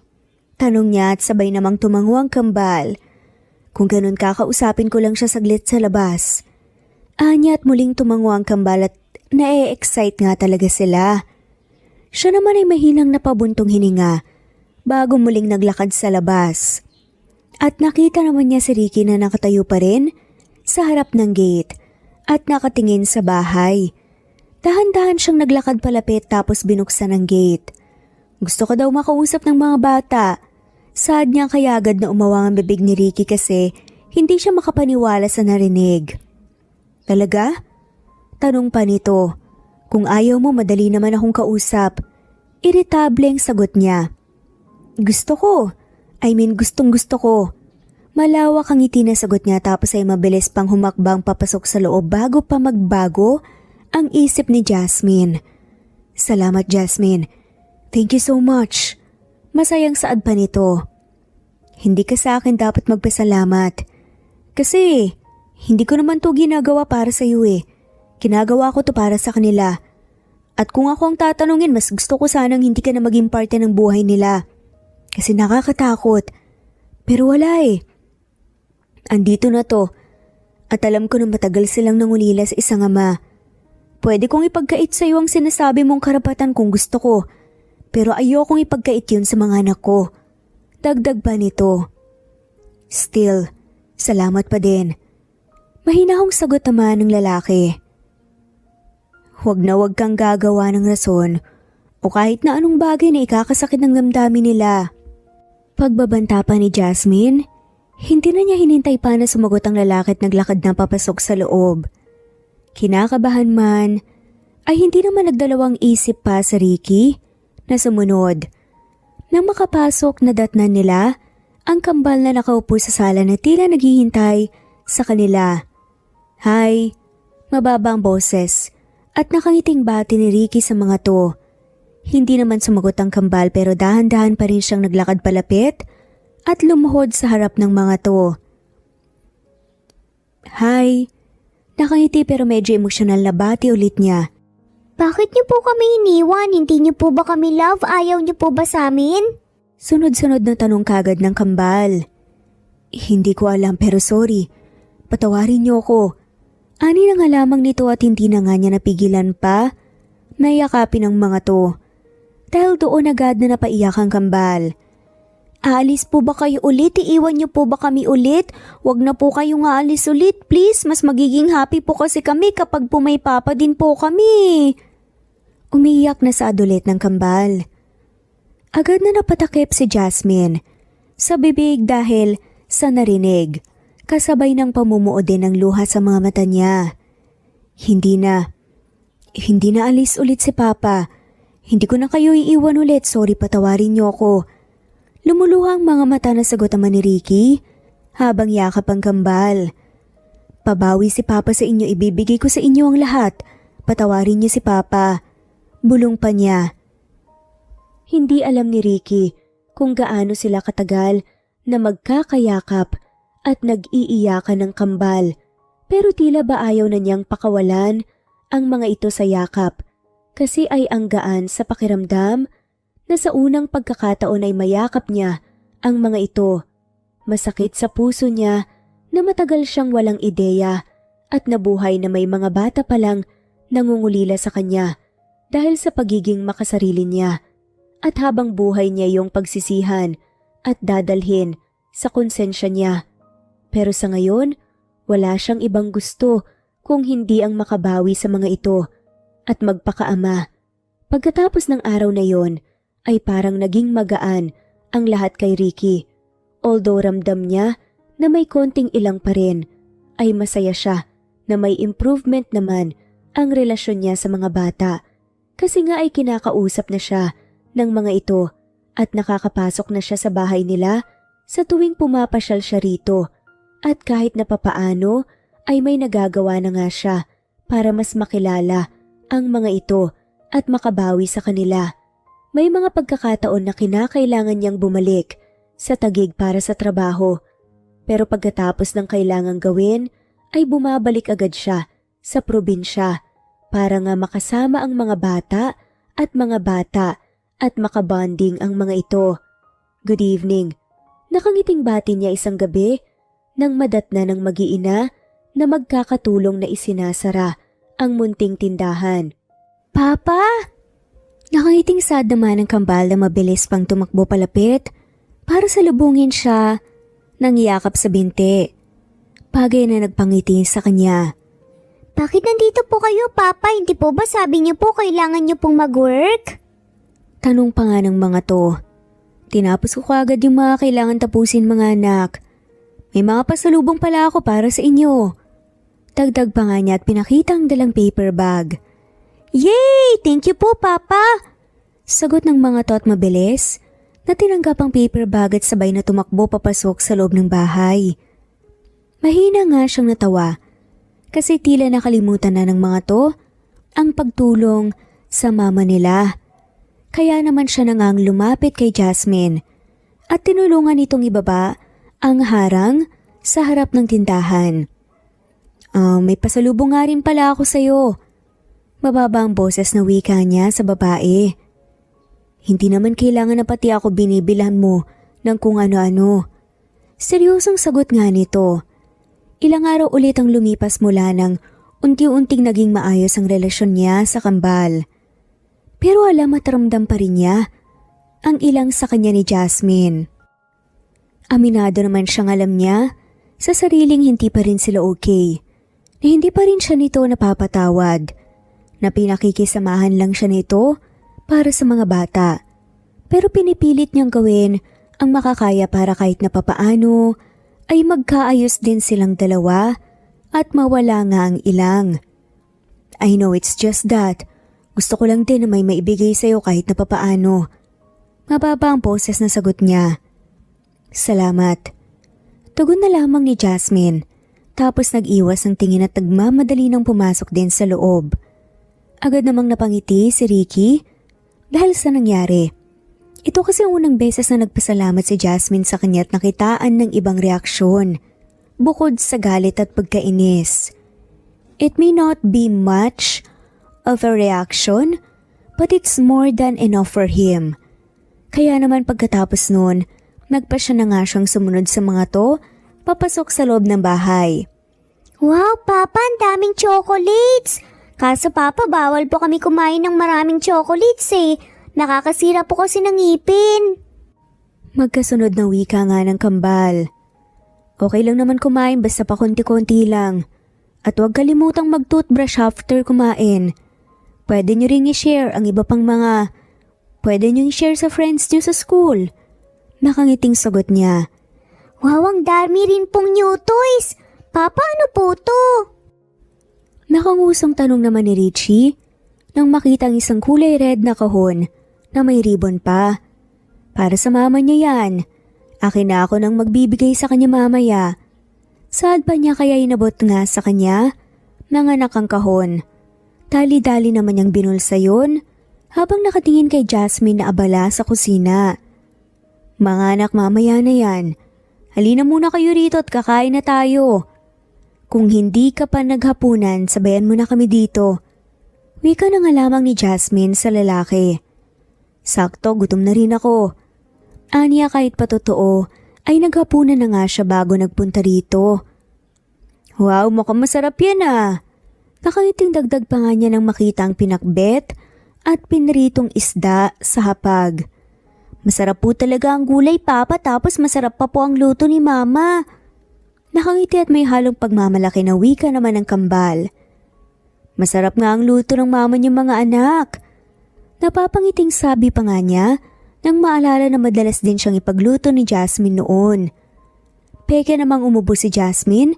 Tanong niya at sabay namang tumango ang kambal. Kung ganun kakausapin ko lang siya saglit sa labas. Anya at muling tumango ang kambal at na-excite nga talaga sila. Siya naman ay mahinang napabuntong hininga bago muling naglakad sa labas. At nakita naman niya si Ricky na nakatayo pa rin sa harap ng gate at nakatingin sa bahay. Dahan-dahan siyang naglakad palapit tapos binuksan ang gate. Gusto ko daw makausap ng mga bata. Saad niya kaya agad na umawang ang bibig ni Ricky kasi hindi siya makapaniwala sa narinig. Talaga? Tanong pa nito. Kung ayaw mo madali naman akong kausap. Iritableng sagot niya. Gusto ko. Gustong gusto ko. Malawak ang ngiti na sagot niya tapos ay mabilis pang humakbang papasok sa loob bago pa magbago ang isip ni Jasmine. Salamat Jasmine. Thank you so much. Masayang saad pa nito. Hindi ka sa akin dapat magpasalamat. Kasi hindi ko naman to ginagawa para sa iyo eh. Ginagawa ko to para sa kanila. At kung ako ang tatanungin, mas gusto ko sanang hindi ka na maging parte ng buhay nila. Kasi nakakatakot. Pero wala eh. Andito na to. At alam ko na matagal silang nangulila sa isang ama. Pwede kong ipagkait sa iyo ang sinasabi mong karapatan kung gusto ko. Pero ayokong ipagkait yun sa mga anak ko. Dagdag pa nito. Still, salamat pa din. Mahinahong sagot naman ng lalaki. Huwag na huwag kang gagawa ng rason o kahit na anong bagay na ikakasakit ng damdamin nila. Pagbabanta pa ni Jasmine, hindi na niya hinintay pa na sumagot ang lalaki at naglakad na papasok sa loob. Kinakabahan man, ay hindi naman nagdalawang isip pa sa Ricky na sumunod. Nang makapasok, nadatnan nila ang kambal na nakaupo sa sala na tila naghihintay sa kanila. "Hi," mababa ang boses at nakangiting bati ni Ricky sa mga to. Hindi naman sumagot ang kambal pero dahan-dahan pa rin siyang naglakad palapit at lumuhod sa harap ng mga to. "Hi," nakangiti pero medyo emosyonal na bati ulit niya. Bakit niyo po kami iniwan? Hindi niyo po ba kami love? Ayaw niyo po ba sa amin? Sunod-sunod na tanong kagad ng kambal. "Hindi ko alam pero sorry. Patawarin niyo ako." Ani na nga lamang nito at hindi na nga niya napigilan pa na yakapin ang mga to. Dahil doon agad na napaiyak ang kambal. "Aalis po ba kayo ulit? Iiwan niyo po ba kami ulit? Wag na po kayong aalis ulit, please. Mas magiging happy po kasi kami kapag po may papa din po kami." Umiiyak na sa ulit ng kambal. Agad na napatakip si Jasmine sa bibig dahil sa narinig. Kasabay ng pamumuo din ng luha sa mga mata niya. Hindi na alis ulit si Papa. Hindi ko na kayo iiwan ulit. Sorry, patawarin niyo ako. Lumuluha ang mga mata na sagot naman ni Ricky habang yakap ang kambal. "Pabawi si Papa sa inyo, ibibigay ko sa inyo ang lahat. Patawarin niyo si Papa." Bulong pa niya. Hindi alam ni Ricky kung gaano sila katagal na magkakayakap at nag-iiyakan ng kambal, pero tila ba ayaw na niyang pakawalan ang mga ito sa yakap kasi ay ang gaan sa pakiramdam na sa unang pagkakataon ay mayakap niya ang mga ito. Masakit sa puso niya na matagal siyang walang ideya at nabuhay na may mga bata pa lang nangungulila sa kanya dahil sa pagiging makasarili niya. At habang buhay niya yung pagsisihan at dadalhin sa konsensya niya. Pero sa ngayon, wala siyang ibang gusto kung hindi ang makabawi sa mga ito at magpakaama. Pagkatapos ng araw na yon, ay parang naging magaan ang lahat kay Ricky. Although ramdam niya na may konting ilang pa rin, ay masaya siya na may improvement naman ang relasyon niya sa mga bata. Kasi nga ay kinakausap na siya ng mga ito at nakakapasok na siya sa bahay nila sa tuwing pumapasyal siya rito at kahit na papaano ay may nagagawa na nga siya para mas makilala ang mga ito at makabawi sa kanila. May mga pagkakataon na kinakailangan niyang bumalik sa Taguig para sa trabaho pero pagkatapos ng kailangang gawin ay bumabalik agad siya sa probinsya para nga makasama ang mga bata at makabonding ang mga ito. "Good evening." Nakangiting bati niya isang gabi nang madatna ng mag-iina na magkakatulong na isinasara ang munting tindahan. "Papa!" Nakangiting sad naman ang kambal na mabilis pang tumakbo palapit para salubungin siya nang iyakap sa binti. Bagay na nagpangiti sa kanya. Bakit nandito po kayo, Papa? Hindi po ba sabi niyo po kailangan niyo pong mag-work? Tanong pa nga ng mga to. Tinapos ko kagad yung mga kailangan tapusin, mga anak. May mga pasalubong pala ako para sa inyo. Dagdag pa nga niya at pinakita ang dalang paper bag. "Yay! Thank you po, Papa!" Sagot ng mga to at mabilis na tinanggap ang paper bag at sabay na tumakbo papasok sa loob ng bahay. Mahina nga siyang natawa kasi tila nakalimutan na ng mga to ang pagtulong sa mama nila. Kaya naman siya na ngang lumapit kay Jasmine at tinulungan itong ibaba ang harang sa harap ng tindahan. May pasalubong nga rin pala ako sa'yo." Mababa ang boses na wika niya sa babae. "Hindi naman kailangan na pati ako binibilhan mo ng kung ano-ano." Seryosong sagot nga nito. Ilang araw ulit ang lumipas mula nang unti-unting naging maayos ang relasyon niya sa kambal. Pero alam at ramdam pa rin niya ang ilang sa kanya ni Jasmine. Aminado naman siyang alam niya sa sariling hindi pa rin sila okay, na hindi pa rin siya nito napapatawad, na pinakikisamahan lang siya nito para sa mga bata. Pero pinipilit niyang gawin ang makakaya para kahit na papaano ay magkaayos din silang dalawa at mawala nga ang ilang. "I know it's just that. Gusto ko lang din na may maibigay sa'yo kahit na papaano." Mababa ang boses na sagot niya. Salamat. Tugon na lamang ni Jasmine. Tapos nag-iwas ang tingin at nagmamadali nang pumasok din sa loob. Agad namang napangiti si Ricky dahil sa nangyari. Ito kasi ang unang beses na nagpasalamat si Jasmine sa kanya at nakitaan ng ibang reaksyon. Bukod sa galit at pagkainis. It may not be much of a reaction, but it's more than enough for him. Kaya naman pagkatapos nun, nagpa siya na nga siyang sumunod sa mga to, papasok sa loob ng bahay. Wow, Papa, ang daming chocolates! Kaso Papa, bawal po kami kumain ng maraming chocolates eh. Nakakasira po kasi ng ngipin. Magkasunod na wika nga ng kambal. Okay lang naman kumain basta pa konti-konti lang. At huwag kalimutang mag-toothbrush after kumain. Pwede nyo ring i-share ang iba pang mga... Pwede nyo i-share sa friends nyo sa school. Nakangiting sagot niya. Wow, ang dami rin pong new toys! Papa, ano po to? Nakangusong tanong naman ni Richie nang makita ang isang kulay red na kahon na may ribbon pa. Para sa mama niya yan. Akin na ako nang magbibigay sa kanya mamaya. Saan pa niya kaya inabot nga sa kanya? Nanganak ang kahon. Dali-dali naman niyang binulsa yun habang nakatingin kay Jasmine na abala sa kusina. Mga anak, mamaya na yan. Halina muna kayo rito at kakain na tayo. Kung hindi ka pa naghapunan, sabayan mo na kami dito. Wika na nga lamang ni Jasmine sa lalaki. Sakto, gutom na rin ako. Aniya kahit pa totoo, ay naghapunan na nga siya bago nagpunta rito. Wow, mukhang masarap yan ah. Nakangiting dagdag pa nga niya nang makita ang pinakbet at pinritong isda sa hapag. Masarap po talaga ang gulay, Papa, tapos masarap pa po ang luto ni Mama. Nakangiti at may halong pagmamalaki na wika naman ng kambal. Masarap nga ang luto ng mama niyong mga anak. Napapangiting sabi pa nga niya nang maalala na madalas din siyang ipagluto ni Jasmine noon. Peke namang umubo si Jasmine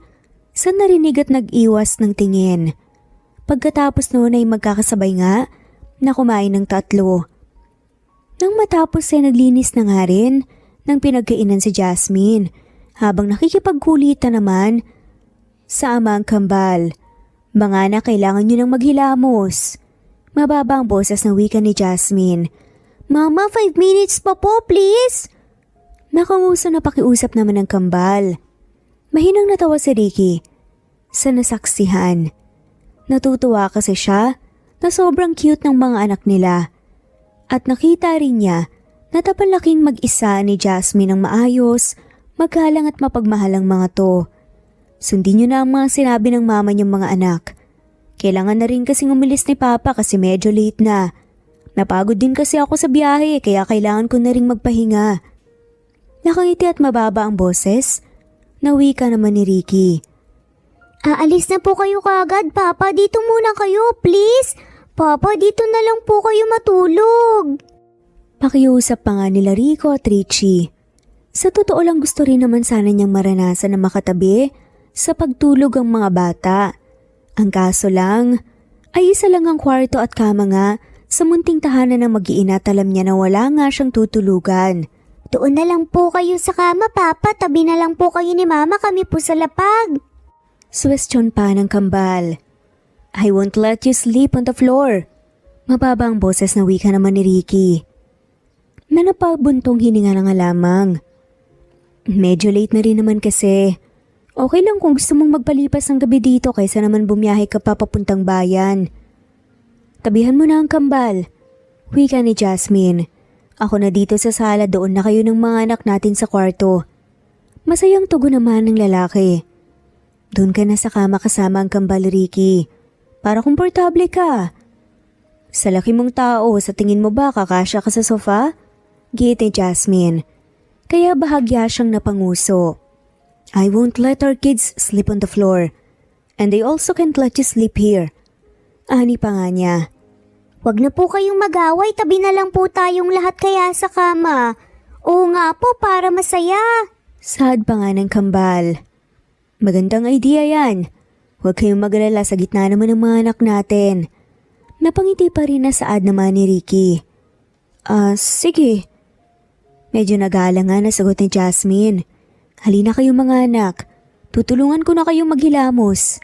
sa narinig at nag-iwas ng tingin. Pagkatapos noon ay magkakasabay nga na kumain ng 3. Nang matapos ay naglinis na nga rin ng pinagkainan si Jasmine habang nakikipagkulitan naman sa ama ang kambal. Mga anak, kailangan nyo nang maghilamos. Mababa ang boses na wika ni Jasmine. Mama, 5 minutes pa po, please. Nakanguso na pakiusap naman ng kambal. Mahinang natawa si Ricky sa nasaksihan. Natutuwa kasi siya na sobrang cute ng mga anak nila. At nakita rin niya na tapalaking mag-isa ni Jasmine ang maayos, magalang at mapagmahal ang mga to. Sundin niyo na ang mga sinabi ng mama niyong mga anak. Kailangan na rin kasing umilis ni Papa kasi medyo late na. Napagod din kasi ako sa biyahe kaya kailangan ko na rin magpahinga. Nakangiti at mababa ang boses. Nawika naman ni Ricky. Aalis na po kayo kaagad, Papa. Dito muna kayo, please. Papa, dito na lang po kayo matulog. Pakiusap pa nga nila Rico at Richie. Sa totoo lang gusto rin naman sana niyang maranasan na makatabi sa pagtulog ang mga bata. Ang kaso lang ay isa lang ang kwarto at kama nga sa munting tahanan ng mag-iina at alam niya na wala nga siyang tutulugan. Doon na lang po kayo sa kama, Papa. Tabi na lang po kayo ni Mama. Kami po sa lapag. Suwestyon pa ng kambal. I won't let you sleep on the floor. Mababa ang boses na wika naman ni Ricky. Nanapabuntong hininga na nga lamang. Medyo late na rin naman kasi. Okay lang kung gusto mong magpalipas ng gabi dito kaysa naman bumiyahe ka pa papuntang bayan. Tabihan mo na ang kambal. Wika ni Jasmine. Ako na dito sa sala, doon na kayo ng mga anak natin sa kwarto. Masayang tugon naman ng lalaki. Doon ka na sa kama kasama ang kambal, Ricky. Para komportable ka. Sa laki mong tao, sa tingin mo ba kakasya ka sa sofa? Giit ni Jasmine. Kaya bahagya siyang napanguso. I won't let our kids sleep on the floor. And they also can't let you sleep here. Ani pa nga niya. Wag na po kayong mag-away. Tabi na lang po tayong lahat kaya sa kama. Oo nga po, para masaya. Sad pa nga ng kambal. Magandang idea yan. Huwag kayong mag-alala, sa gitna naman ng mga anak natin. Napangiti pa rin na saad naman ni Ricky. Sige. Medyo nag-aalangan na sagot ni Jasmine. Halina kayo mga anak, tutulungan ko na kayong maghilamos.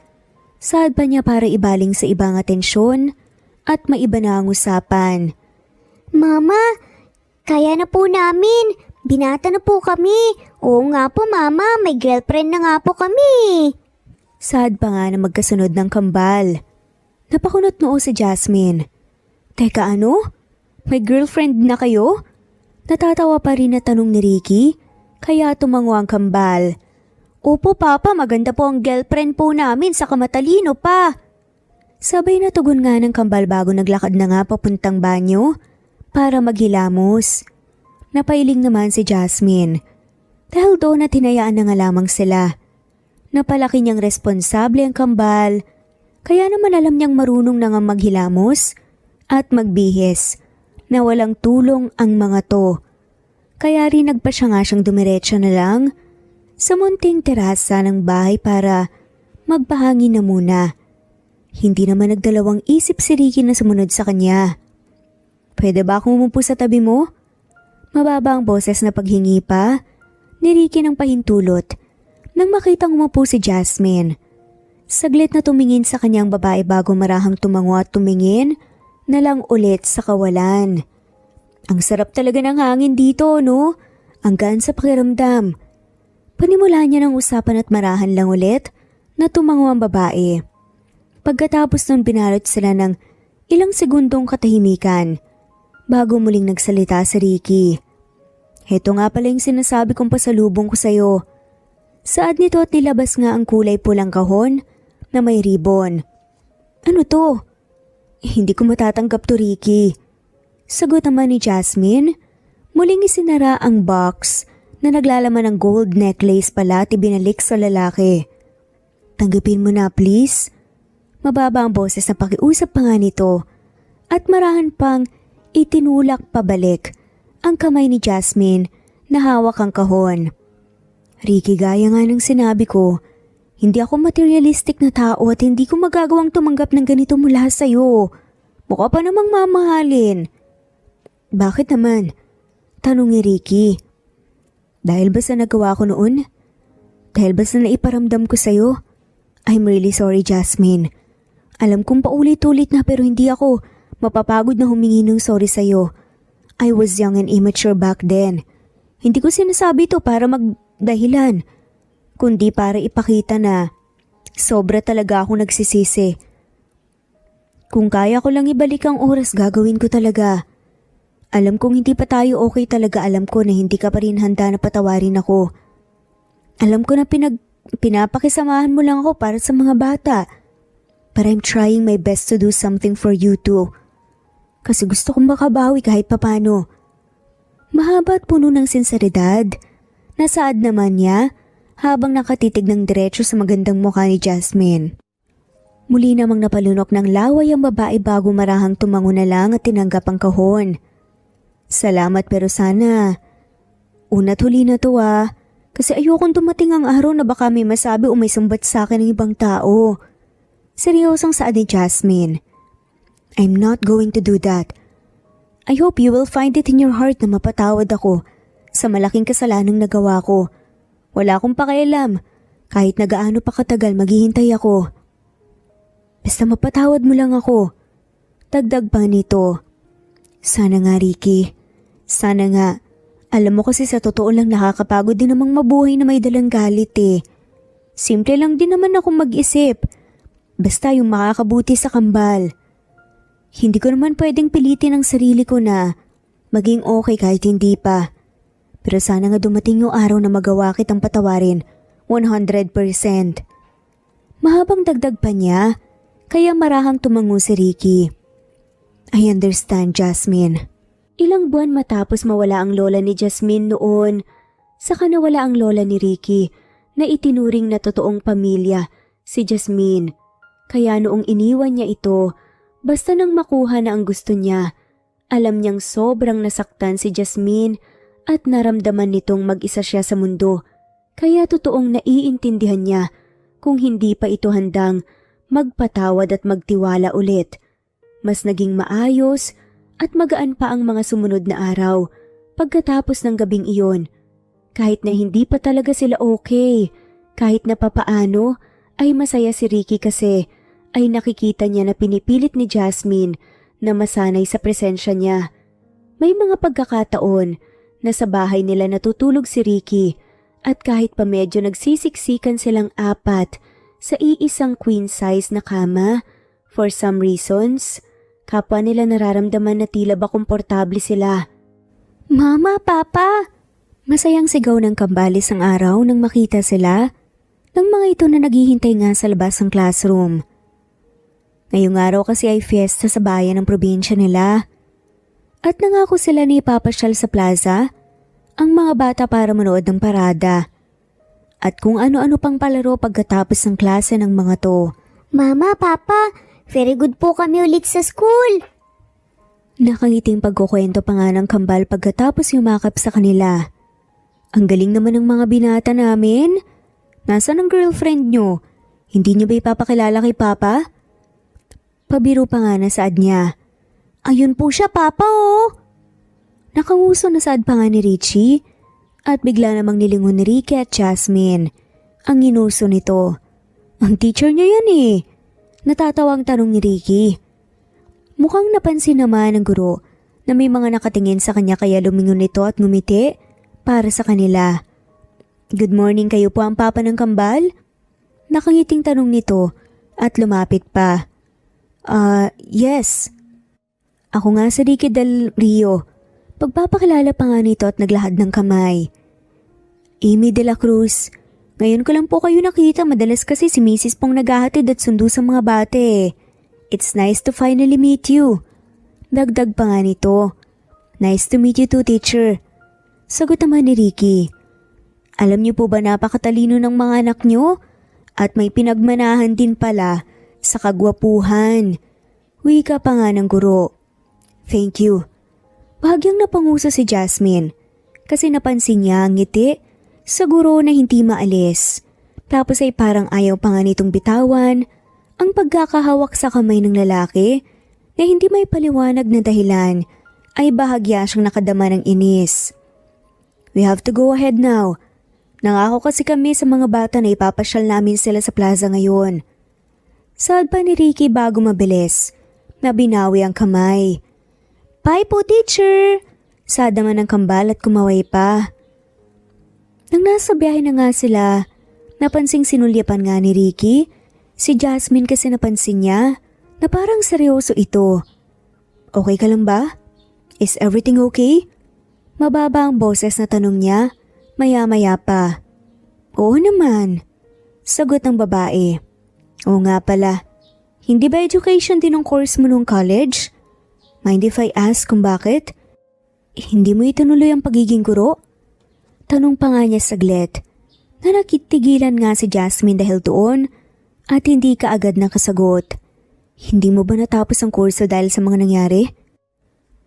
Saad pa niya para ibaling sa ibang atensyon at maiba na ang usapan. Mama, kaya na po namin. Binata na po kami. Oo nga po mama, may girlfriend na nga po kami. Saad pa nga na magkasunod ng kambal. Napakunot noo si Jasmine. Teka ano? May girlfriend na kayo? Natatawa pa rin na tanong ni Ricky, kaya tumango ang kambal. Opo papa, maganda po ang girlfriend po namin, saka matalino pa. Sabay na tugon nga ng kambal bago naglakad na nga papuntang banyo para maghilamos. Napailing naman si Jasmine. Dahil doon na tinayaan na nga lamang sila. Napalaki niyang responsable ang kambal, kaya naman alam niyang marunong na nga maghilamos at magbihis na walang tulong ang mga to. Kaya rin nagpa siya nga siyang dumiretso na lang sa munting terasa ng bahay para magpahangin na muna. Hindi naman nagdalawang isip si Ricky na sumunod sa kanya. Pwede ba akong umupo sa tabi mo? Mababa ang boses na paghingi pa ni Ricky ng pahintulot nang makitang umupo si Jasmine. Saglit na tumingin sa kanyang babae bago marahang tumango at tumingin na lang ulit sa kawalan. Ang sarap talaga ng hangin dito, no? Ang gaan sa pakiramdam. Panimula niya ng usapan at marahan lang ulit na tumango ang babae. Pagkatapos nun binalot sila ng ilang segundong katahimikan bago muling nagsalita si Ricky. Heto nga pala yung sinasabi kong pasalubong ko sa'yo. Saad nito at nilabas nga ang kulay pulang kahon na may ribbon. Ano to? Hindi ko matatanggap to, Ricky. Sagot naman ni Jasmine. Muling isinara ang box na naglalaman ng gold necklace pala at ibinalik sa lalaki. Tanggapin mo na please. Mababa ang boses na pakiusap pa nga nito at marahan pang itinulak pabalik ang kamay ni Jasmine na hawak ang kahon. Ricky, gaya nga ng sinabi ko, hindi ako materialistic na tao at hindi ko magagawang tumanggap ng ganito mula sa'yo. Mukha pa namang mamahalin. Bakit naman? Tanong ni Ricky. Dahil ba sa nagawa ko noon? Dahil ba sa naiparamdam ko sa'yo? I'm really sorry, Jasmine. Alam kong paulit-ulit na pero hindi ako mapapagod na humingi ng sorry sa'yo. I was young and immature back then. Hindi ko sinasabi to para magdahilan, kundi para ipakita na sobra talaga ako nagsisisi. Kung kaya ko lang ibalik ang oras, gagawin ko talaga. Alam kong hindi pa tayo okay talaga, alam ko na hindi ka pa rin handa na patawarin ako. Alam ko na pinapakisamahan mo lang ako para sa mga bata. But I'm trying my best to do something for you too. Kasi gusto kong makabawi kahit papano. Mahaba at puno ng sinseridad. Nasaad naman niya habang nakatitig ng diretso sa magandang mukha ni Jasmine. Muli namang napalunok ng laway ang babae bago marahang tumango na lang at tinanggap ang kahon. Salamat pero sana una't huli na to kasi ayokong dumating ang araw na baka may masabi o may sumbat sa akin ng ibang tao. Seryosong saad ni Jasmine. I'm not going to do that. I hope you will find it in your heart na mapatawad ako sa malaking kasalanang nagawa ko. Wala akong pakialam. Kahit na gaano pa katagal maghihintay ako. Basta mapatawad mo lang ako. Dagdag pa nito. Sana nga, Ricky. Sana nga. Alam mo kasi sa totoo lang nakakapagod din namang mabuhay na may dalang galit eh. Simple lang din naman akong mag-isip. Basta yung makakabuti sa kambal. Hindi ko naman pwedeng pilitin ang sarili ko na maging okay kahit hindi pa. Pero sana nga dumating yung araw na magawa kitang patawarin 100%. Mahabang dagdag pa niya, kaya marahang tumango si Ricky. I understand, Jasmine. Ilang buwan matapos mawala ang lola ni Jasmine noon, saka nawala ang lola ni Ricky na itinuring na totoong pamilya, si Jasmine. Kaya noong iniwan niya ito, basta nang makuha na ang gusto niya, alam niyang sobrang nasaktan si Jasmine at naramdaman nitong mag-isa siya sa mundo. Kaya totoong naiintindihan niya kung hindi pa ito handang magpatawad at magtiwala ulit. Mas naging maayos at magaan pa ang mga sumunod na araw Pagkatapos ng gabing iyon, kahit na hindi pa talaga sila okay, kahit na papaano, ay masaya si Ricky kasi ay nakikita niya na pinipilit ni Jasmine na masanay sa presensya niya. May mga pagkakataon na sa bahay nila natutulog si Ricky at kahit pa medyo nagsisiksikan silang apat sa iisang queen size na kama, for some reasons, kapwa nila nararamdaman na tila ba komportable sila. "Mama, Papa!" Masayang sigaw ng Kambal isang araw nang makita sila ng mga ito na naghihintay nga sa labas ng classroom. Ngayong araw kasi ay fiesta sa bayan ng probinsya nila. At nangako sila na ipapasyal sa plaza ang mga bata para manood ng parada. At kung ano-ano pang palaro pagkatapos ng klase ng mga to. Mama, Papa, very good po kami ulit sa school. Nakangiting pagkukwento pa nga ng Kambal pagkatapos yumakap sa kanila. "Ang galing naman ng mga binata namin. Nasaan ang girlfriend nyo? Hindi nyo ba ipapakilala kay Papa?" Pabiro pa nga na saad niya. "Ayun po siya, Papa, oh!" Nakanguso na saad pa nga ni Richie at bigla namang nilingon ni Ricky at Jasmine. Ang inuso nito. "Ang teacher niya yan eh." Natatawang tanong ni Ricky. Mukhang napansin naman ng guro na may mga nakatingin sa kanya kaya lumingon nito at ngumiti para sa kanila. "Good morning, kayo po ang papa ng Kambal?" Nakangiting tanong nito at lumapit pa. Yes. "Ako nga si Ricky Del Rio." Pagpapakilala pa nga nito at naglahad ng kamay. "Amy de la Cruz. Ngayon ko lang po kayo nakita, madalas kasi si Mrs. pong naghahatid at sundo sa mga bate. It's nice to finally meet you." Dagdag pa nga nito. "Nice to meet you too, teacher." Sagot naman ni Ricky. "Alam niyo po ba napakatalino ng mga anak niyo? At may pinagmanahan din pala sa kagwapuhan." Wika pa nga ng guro. "Thank you." Bahagyang napanguso si Jasmine kasi napansin niya ang ngiti sa guro na hindi maalis. Tapos ay parang ayaw pa nga nitong bitawan ang pagkakahawak sa kamay ng lalaki na hindi may paliwanag na dahilan ay bahagya siyang nakadama ng inis. "We have to go ahead now. Nangako kasi kami sa mga bata na ipapasyal namin sila sa plaza ngayon." Saad pa ni Ricky bago mabilis na binawi ang kamay. "Bye po, teacher!" Saad naman ng Kambal at kumaway pa. Nang nasa biyahe na nga sila, napansing sinulyapan nga ni Ricky. Si Jasmine kasi napansin niya na parang seryoso ito. "Okay ka lang ba? Is everything okay?" Mababa ang boses na tanong niya, maya-maya pa. "Oo naman," sagot ng babae. "Oo nga pala, hindi ba education din ang course mo nung college? Mind if I ask kung bakit? Hindi mo itinuloy ang pagiging guro?" Tanong pa nga niya saglit na nakitigilan nga si Jasmine dahil doon at hindi ka agad nakasagot. "Hindi mo ba natapos ang kurso dahil sa mga nangyari?"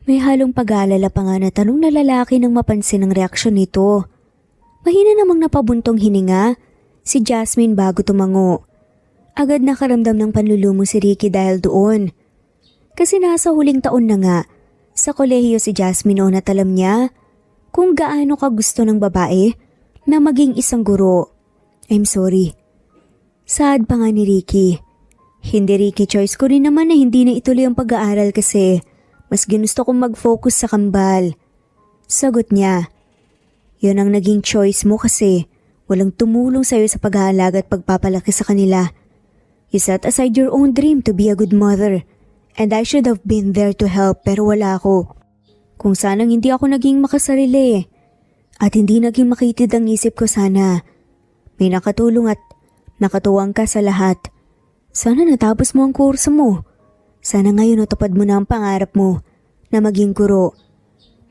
May halong pag-aalala pa nga na tanong na lalaki nang mapansin ang reaksyon nito. Mahina namang napabuntong hininga si Jasmine bago tumango. Agad nakaramdam ng panlulumo si Ricky dahil doon. Kasi nasa huling taon na nga sa kolehiyo si Jasmine noon at alam niya kung gaano ka gusto ng babae na maging isang guro. "I'm sorry." Saad pa nga ni Ricky. "Hindi Ricky, choice ko rin naman na hindi na ituloy ang pag-aaral kasi mas ginusto kong mag-focus sa Kambal." Sagot niya. "Yun ang naging choice mo kasi walang tumulong sa'yo sa pag-aalaga at pagpapalaki sa kanila. You set aside your own dream to be a good mother and I should have been there to help pero wala ako. Kung sanang hindi ako naging makasarili at hindi naging makitid ang isip ko sana. May nakatulong at nakatuwang ka sa lahat. Sana natapos mo ang kurso mo. Sana ngayon natupad mo na ang pangarap mo na maging guro."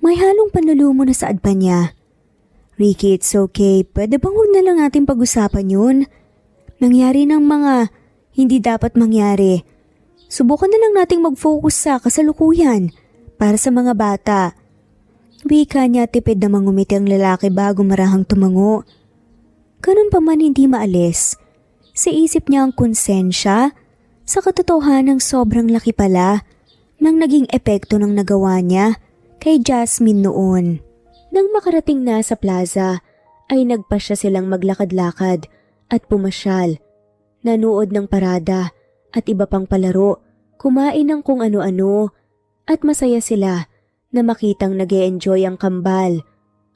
May halong panlulumo na saad pa niya. "Ricky, it's okay. Pwede bang huwag na lang natin pag-usapan yun? Nangyari ng mga hindi dapat mangyari. Subukan na lang nating mag-focus sa kasalukuyan para sa mga bata." Wika niya tipid na mangumiti ang lalaki bago marahang tumango. Ganun pa man hindi maalis. Sa isip niya ang konsensya sa katotohanang sobrang laki pala ng naging epekto ng nagawa niya kay Jasmine noon. Nang makarating na sa plaza, ay nagpasya silang maglakad-lakad at pumasyal. Nanood ng parada at iba pang palaro, kumain ng kung ano-ano, at masaya sila na makitang nag-e-enjoy ang kambal.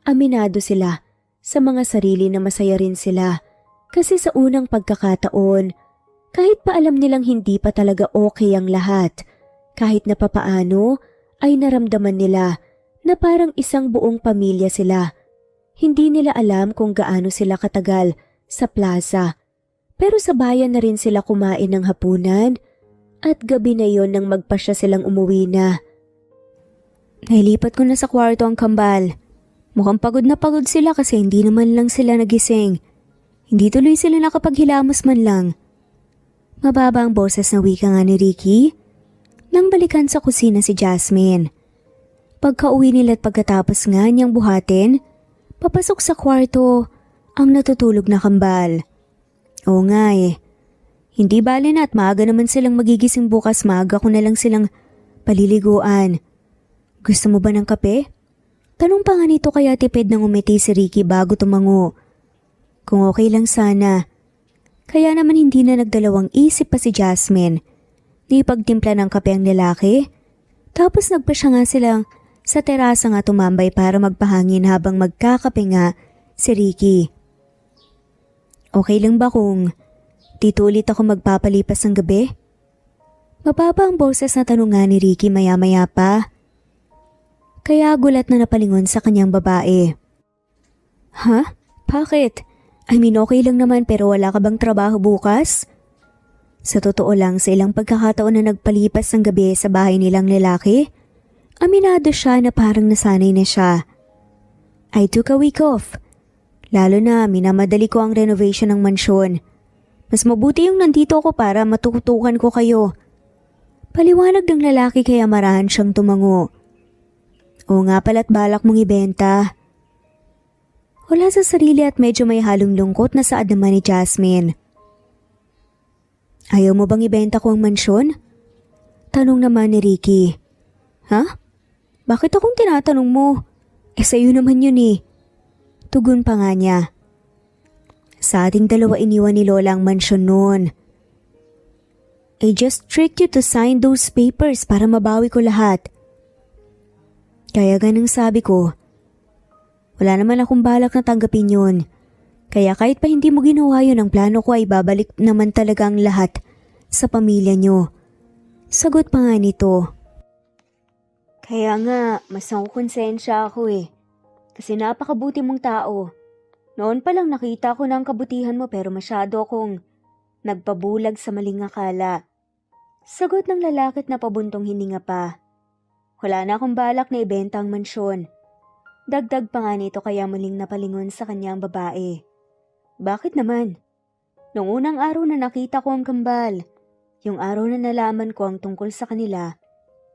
Aminado sila sa mga sarili na masaya rin sila kasi sa unang pagkakataon, kahit pa alam nilang hindi pa talaga okay ang lahat, kahit na papaano ay naramdaman nila na parang isang buong pamilya sila. Hindi nila alam kung gaano sila katagal sa plaza, pero sa bayan na rin sila kumain ng hapunan at gabi na yon nang magpasya silang umuwi na. Nailipat ko na sa kwarto ang kambal. Mukhang pagod na pagod sila kasi hindi naman lang sila nagising. Hindi tuloy sila nakapaghilamos man lang. Mababa ang boses na wika nga ni Ricky nang balikan sa kusina si Jasmine. Pagka-uwi nila at pagkatapos nga niyang buhatin, papasok sa kwarto ang natutulog na kambal. Oo nga eh. Hindi bale na at maaga naman silang magigising bukas, maaga ko na lang silang paliliguan. Gusto mo ba ng kape? Tanong pa nga nito kaya tipid nang umiti si Ricky bago tumango. Kung okay lang sana. Kaya naman hindi na nagdalawang isip pa si Jasmine. Nipagtimpla ng kape ang lalaki. Tapos nagpa siya nga silang sa terasa nga tumambay para magpahangin habang magkakape nga si Ricky. Okay lang ba kung dito ulit ako magpapalipas ng gabi? Mababa ang boses na tanong nga ni Ricky maya-maya pa. Kaya gulat na napalingon sa kanyang babae. Ha? Bakit? I mean okay lang naman pero wala ka bang trabaho bukas? Sa totoo lang sa ilang pagkakataon na nagpalipas ng gabi sa bahay nilang lalaki, aminado siya na parang nasanay na siya. I took a week off. Lalo na minamadali ko ang renovation ng mansyon. Mas mabuti yung nandito ako para matutukan ko kayo. Paliwanag ng lalaki kaya marahan siyang tumango. Oo nga pala't balak mong ibenta. Wala sa sarili at medyo may halong lungkot na saad naman ni Jasmine. Ayaw mo bang ibenta ko ang mansyon? Tanong naman ni Ricky. Ha? Bakit akong tinatanong mo? Sa'yo naman yun eh. Tugon pa nga niya. Sa ating dalawa iniwan ni Lola ang mansyon noon. I just tricked you to sign those papers para mabawi ko lahat. Kaya ganang sabi ko, wala naman akong balak na tanggapin yun. Kaya kahit pa hindi mo ginawa yun, ang plano ko ay babalik naman talaga ang lahat sa pamilya nyo. Sagot pa nga nito. Kaya nga, mas nakukonsensya ako eh. Kasi napakabuti mong tao. Noon pa lang nakita ko na ang kabutihan mo pero masyado akong nagpabulag sa maling akala. Sagot ng lalaki at napabuntong hininga pa. Wala na akong balak na ibenta ang mansyon. Dagdag pa nga nito kaya muling napalingon sa kanyang babae. Bakit naman? Noong unang araw na nakita ko ang kambal, yung araw na nalaman ko ang tungkol sa kanila,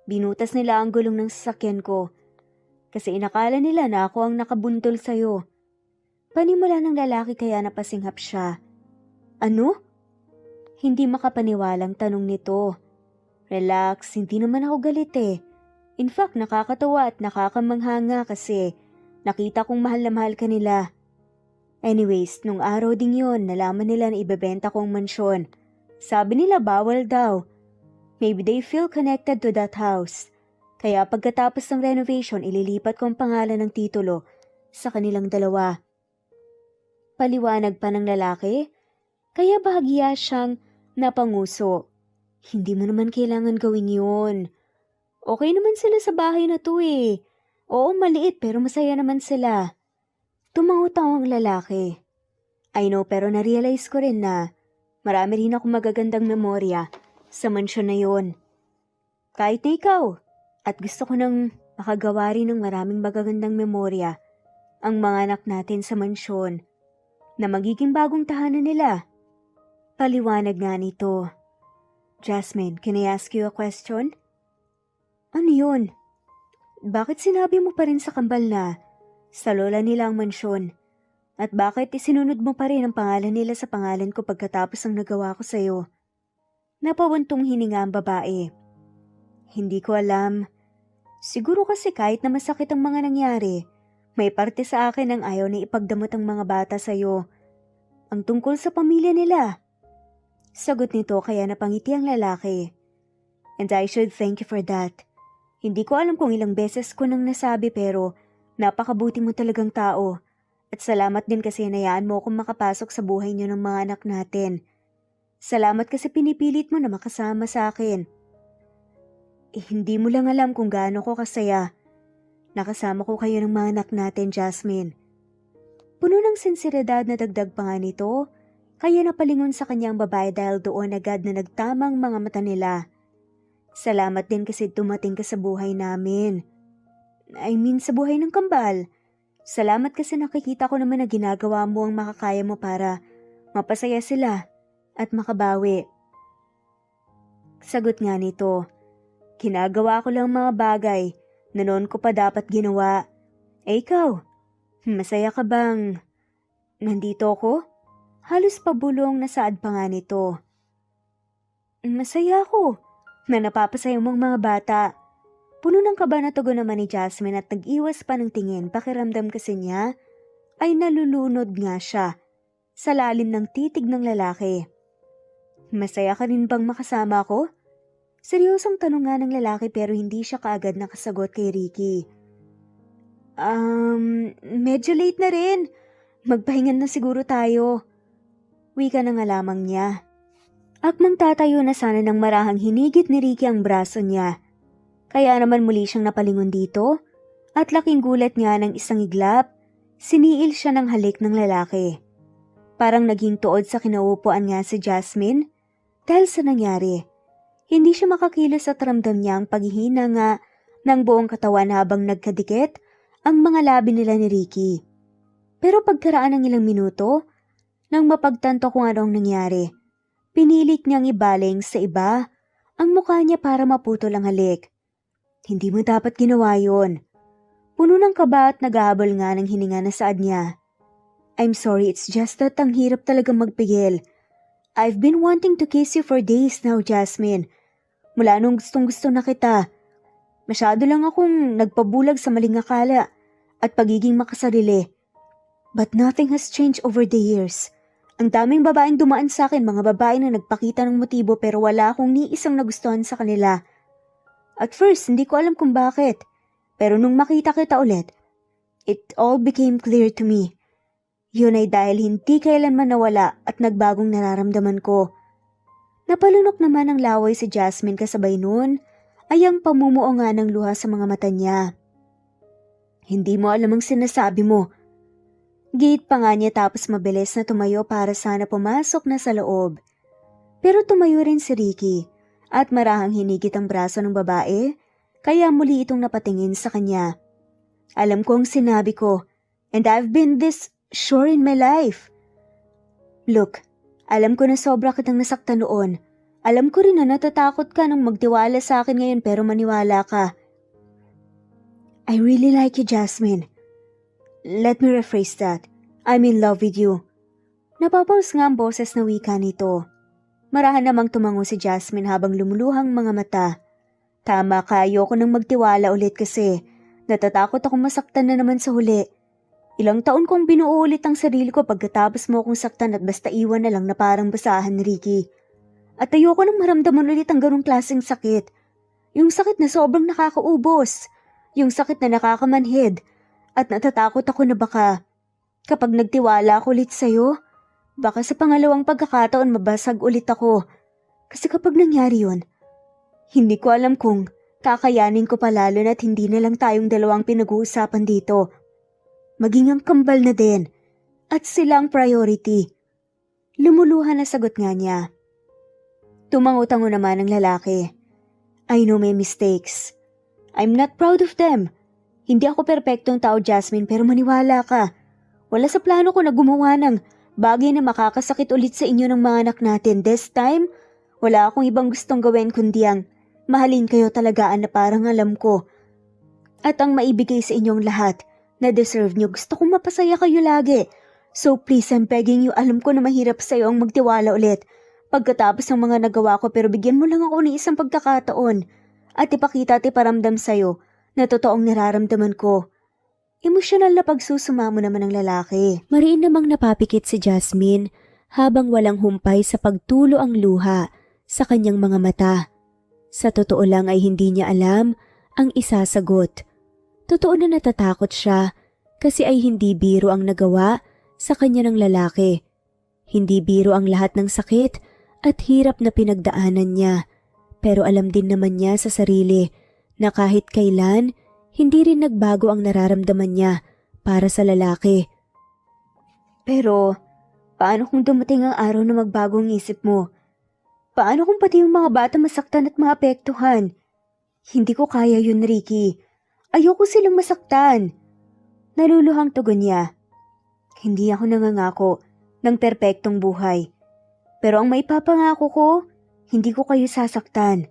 binutas nila ang gulong ng sasakyan ko kasi inakala nila na ako ang nakabuntol sa'yo. Panimula ng lalaki kaya napasinghap siya. Ano? Hindi makapaniwalang tanong nito. Relax, hindi naman ako galit eh. In fact, nakakatawa at nakakamanghanga kasi nakita kong mahal na mahal ka nila. Anyways, nung araw ding yon, nalaman nila na ibebenta ko ang mansyon. Sabi nila bawal daw. Maybe they feel connected to that house. Kaya pagkatapos ng renovation, ililipat ko ang pangalan ng titulo sa kanilang dalawa. Paliwanag pa ng lalaki, kaya bahagya siyang napanguso. Hindi mo naman kailangan gawin yun. Okay naman sila sa bahay na to eh. Oo, maliit pero masaya naman sila. Tumango-tango ang lalaki. I know pero na-realize ko rin na marami rin akong magagandang memorya sa mansyon na yon. Kahit na ikaw, at gusto ko nang makagawa rin ng maraming magagandang memorya ang mga anak natin sa mansyon na magiging bagong tahanan nila. Paliwanag nga nito. Jasmine, can I ask you a question? Ano yun? Bakit sinabi mo pa rin sa kambal na sa lola nila ang mansyon? At bakit isinunod mo pa rin ang pangalan nila sa pangalan ko pagkatapos ang nagawa ko sa'yo? Napawantong hininga ang babae. Hindi ko alam. Siguro kasi kahit na masakit ang mga nangyari, May parte sa akin ang ayaw na ipagdamot ang mga bata sa'yo. Ang tungkol sa pamilya nila. Sagot nito kaya napangiti ang lalaki. And I should thank you for that. Hindi ko alam kung ilang beses ko nang nasabi pero napakabuti mo talagang tao. At salamat din kasi hinayaan mo akong makapasok sa buhay niyo ng mga anak natin. Salamat kasi pinipilit mo na makasama sa akin. Hindi mo lang alam kung gaano ko kasaya. Nakasama ko kayo ng mga anak natin, Jasmine. Puno ng sinseridad na dagdag pa nga nito, kaya napalingon sa kanyang babae dahil doon agad na nagtamang mga mata nila. Salamat din kasi dumating ka sa buhay namin. I mean sa buhay ng kambal. Salamat kasi nakikita ko naman na ginagawa mo ang makakaya mo para mapasaya sila at makabawi. Sagot nga nito, ginagawa ko lang mga bagay na noon ko pa dapat ginawa. Ikaw, masaya ka bang nandito ako? Halos pabulong na saad pa nga nito. Masaya ako na napapasaya mong mga bata. Puno ng kaba na tugon naman ni Jasmine at nag-iwas pa ng tingin. Pakiramdam kasi niya ay nalulunod nga siya sa lalim ng titig ng lalaki. Masaya ka rin bang makasama ko? Seryosong tanong nga ng lalaki pero hindi siya kaagad nakasagot kay Ricky. Medyo late na rin. Magpahingan na siguro tayo. Wika na nga lamang niya. Akmang tatayo na sana nang marahang hinigit ni Ricky ang braso niya. Kaya naman muli siyang napalingon dito at laking gulat niya ng isang iglap, siniil siya ng halik ng lalaki. Parang naging tuod sa kinaupuan nga si Jasmine dahil sa nangyari. Hindi siya makakilos at ramdam niya ang paghihina nga ng buong katawan habang nagkadikit ang mga labi nila ni Ricky. Pero pagkaraan ng ilang minuto, nang mapagtanto kung ano ang nangyari, pinilit niyang ibaling sa iba ang mukha niya para maputol ang halik. Hindi mo dapat ginawa yun. Puno ng kaba at naghahabol nga ng hininga na saad niya. I'm sorry, it's just that ang hirap talaga magpigil. I've been wanting to kiss you for days now, Jasmine. Mula nung gustong-gusto na kita. Masyado lang akong nagpabulag sa maling akala at pagiging makasarili. But nothing has changed over the years. Ang daming babaeng dumaan sa akin, mga babae na nagpakita ng motibo pero wala akong ni isang nagustuhan sa kanila. At first, hindi ko alam kung bakit. Pero nung makita kita ulit, it all became clear to me. Yun ay dahil hindi kailanman nawala at nagbagong nararamdaman ko. Napalunok naman ang laway si Jasmine kasabay nun ay ang pamumuo nga ng luha sa mga mata niya. Hindi mo alam ang sinasabi mo. Giit pa nga niya tapos mabilis na tumayo para sana pumasok na sa loob. Pero tumayo rin si Ricky at marahang hinigit ang braso ng babae kaya muli itong napatingin sa kanya. Alam ko ang sinabi ko and I've been this sure in my life. Look, alam ko na sobra kitang nasaktan noon. Alam ko rin na natatakot ka nang magtiwala sa akin ngayon pero maniwala ka. I really like you, Jasmine. Let me rephrase that. I'm in love with you. Napapaus nga ang boses na wika nito. Marahan namang tumango si Jasmine habang lumuluhang mga mata. Tama ka, ayoko nang magtiwala ulit kasi natatakot akong masaktan na naman sa huli. Ilang taon kong binuo ulit ang sarili ko pagkatapos mo akong saktan at basta iwan na lang na parang basahan, Ricky. At ayoko nang maramdaman ulit ang ganong klaseng sakit. Yung sakit na sobrang nakakaubos. Yung sakit na nakakamanhid. At natatakot ako na baka kapag nagtiwala ako ulit sa'yo, baka sa pangalawang pagkakataon mabasag ulit ako. Kasi kapag nangyari yun, hindi ko alam kung kakayanin ko pa lalo na't hindi na lang tayong dalawang pinag-uusapan dito. Maging ang kambal na din. At sila ang priority. Lumuluhan na sagot nga niya. Tumango-tango naman ang lalaki. I know my mistakes. I'm not proud of them. Hindi ako perpektong tao, Jasmine, pero maniwala ka. Wala sa plano ko na gumawa ng bagay na makakasakit ulit sa inyo ng mga anak natin. This time, wala akong ibang gustong gawin kundi ang mahalin kayo talagaan na parang alam ko. At ang maibigay sa inyong lahat na deserve nyo. Gusto kong mapasaya kayo lagi. So please, I'm begging you. Alam ko na mahirap sa'yo ang magtiwala ulit pagkatapos ng mga nagawa ko pero bigyan mo lang ako ng isang pagkakataon at ipakita at iparamdam sa'yo na totoong nararamdaman ko. Emosyonal na pagsusumamo naman ng lalaki. Mariin namang napapikit si Jasmine habang walang humpay sa pagtulo ang luha sa kanyang mga mata. Sa totoo lang ay hindi niya alam ang isasagot. Totoo na natatakot siya kasi ay hindi biro ang nagawa sa kanya ng lalaki. Hindi biro ang lahat ng sakit at hirap na pinagdaanan niya. Pero alam din naman niya sa sarili na kahit kailan, hindi rin nagbago ang nararamdaman niya para sa lalaki. Pero, paano kung dumating ang araw na magbago ang isip mo? Paano kung pati yung mga bata masaktan at maapektuhan? Hindi ko kaya yun, Ricky. Ayoko silang masaktan. Naluluhang tugon niya. Hindi ako nangangako ng perpektong buhay. Pero ang maipapangako ko, hindi ko kayo sasaktan.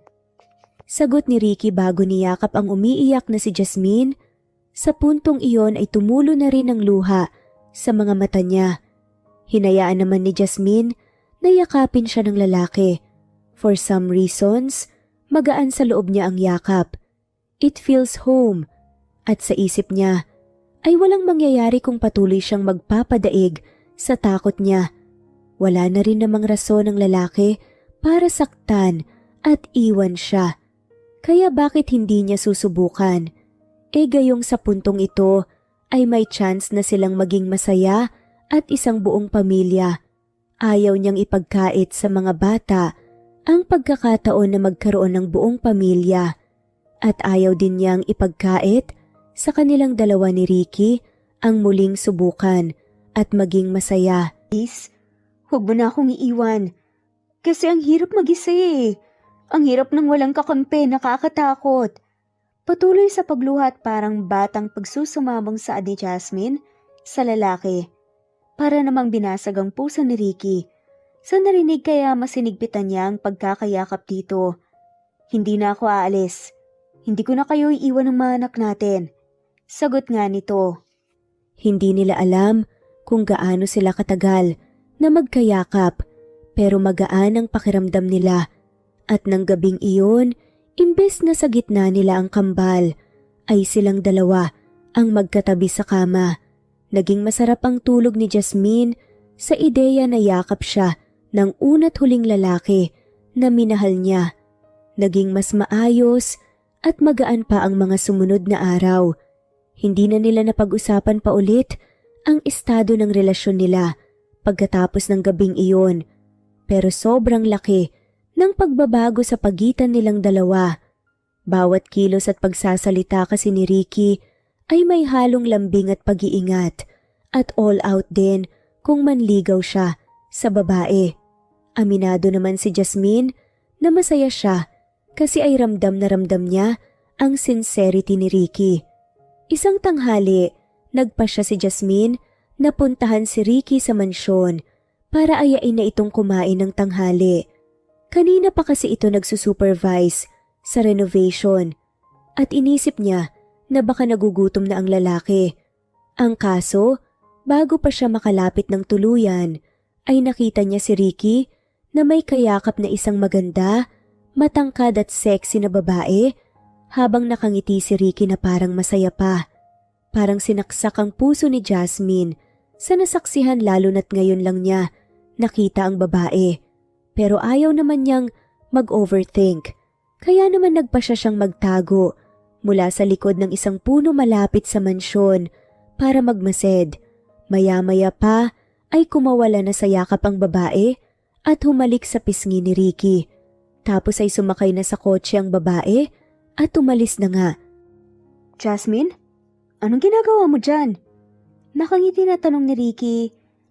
Sagot ni Ricky bago niyakap ang umiiyak na si Jasmine. Sa puntong iyon ay tumulo na rin ang luha sa mga mata niya. Hinayaan naman ni Jasmine na yakapin siya ng lalaki. For some reasons, magaan sa loob niya ang yakap. It feels home. At sa isip niya, ay walang mangyayari kung patuloy siyang magpapadaig sa takot niya. Wala na rin namang rason ng lalaki para saktan at iwan siya. Kaya bakit hindi niya susubukan? Gayong sa puntong ito ay may chance na silang maging masaya at isang buong pamilya. Ayaw niyang ipagkait sa mga bata ang pagkakataon na magkaroon ng buong pamilya. At ayaw din niyang ipagkait sa kanilang dalawa ni Ricky ang muling subukan at maging masaya. Please, huwag mo na akong iiwan. Kasi ang hirap mag-isa eh. Ang hirap ng walang kakampi, nakakatakot. Patuloy sa pagluha at parang batang pagsusumamang sa ni Jasmine sa lalaki. Para namang binasag ang puso ni Ricky. Sa narinig kaya masinigpitan niya ang pagkakayakap dito. Hindi na ako aalis. Hindi ko na kayo iiwan ng mga anak natin. Sagot nga nito. Hindi nila alam kung gaano sila katagal na magkayakap pero magaan ang pakiramdam nila. At ng gabing iyon, imbes na sa gitna nila ang kambal, ay silang dalawa ang magkatabi sa kama. Naging masarap ang tulog ni Jasmine sa ideya na yakap siya ng una't huling lalaki na minahal niya. Naging mas maayos at magaan pa ang mga sumunod na araw. Hindi na nila napag-usapan pa ulit ang estado ng relasyon nila pagkatapos ng gabing iyon. Pero sobrang laki ng pagbabago sa pagitan nilang dalawa. Bawat kilos at pagsasalita kasi ni Ricky ay may halong lambing at pag-iingat at all out din kung manligaw siya sa babae. Aminado naman si Jasmine na masaya siya kasi ay ramdam na ramdam niya ang sincerity ni Ricky. Isang tanghali, nagpa siya si Jasmine na puntahan si Ricky sa mansyon para ayain na itong kumain ng tanghali. Kanina pa kasi ito nagsusupervise sa renovation at inisip niya na baka nagugutom na ang lalaki. Ang kaso, bago pa siya makalapit ng tuluyan, ay nakita niya si Ricky na may kayakap na isang maganda, matangkad at sexy na babae habang nakangiti si Ricky na parang masaya pa. Parang sinaksak ang puso ni Jasmine sa nasaksihan lalo na't ngayon lang niya nakita ang babae. Pero ayaw naman niyang mag-overthink. Kaya naman nagpa siyang magtago mula sa likod ng isang puno malapit sa mansyon para magmased. Maya-maya pa ay kumawala na sa yakap ang babae at humalik sa pisngi ni Ricky. Tapos ay sumakay na sa kotse ang babae at umalis na nga. Jasmine, anong ginagawa mo dyan? Nakangiti na tanong ni Ricky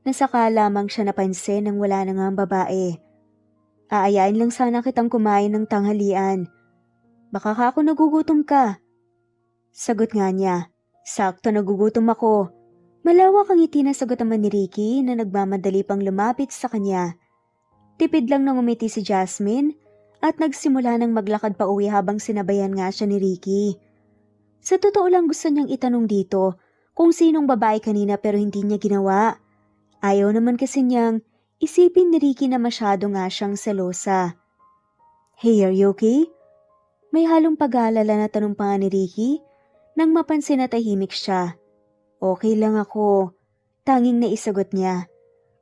na saka lamang siya napansin nang wala na nga ang babae. Aayain lang sana kitang kumain ng tanghalian. Baka ako nagugutom ka. Sagot nga niya. Sakto nagugutom ako. Malawak ang ngiti na sagot naman ni Ricky na nagmamadali pang lumapit sa kanya. Tipid lang nang umiti si Jasmine at nagsimula ng maglakad pa uwi habang sinabayan nga siya ni Ricky. Sa totoo lang gusto niyang itanong dito kung sinong babae kanina pero hindi niya ginawa. Ayaw naman kasi niyang isipin ni Ricky na masyado nga siyang selosa. Hey, are you okay? May halong pag-aalala na tanong pa nga ni Ricky nang mapansin na tahimik siya. Okay lang ako. Tanging naisagot niya.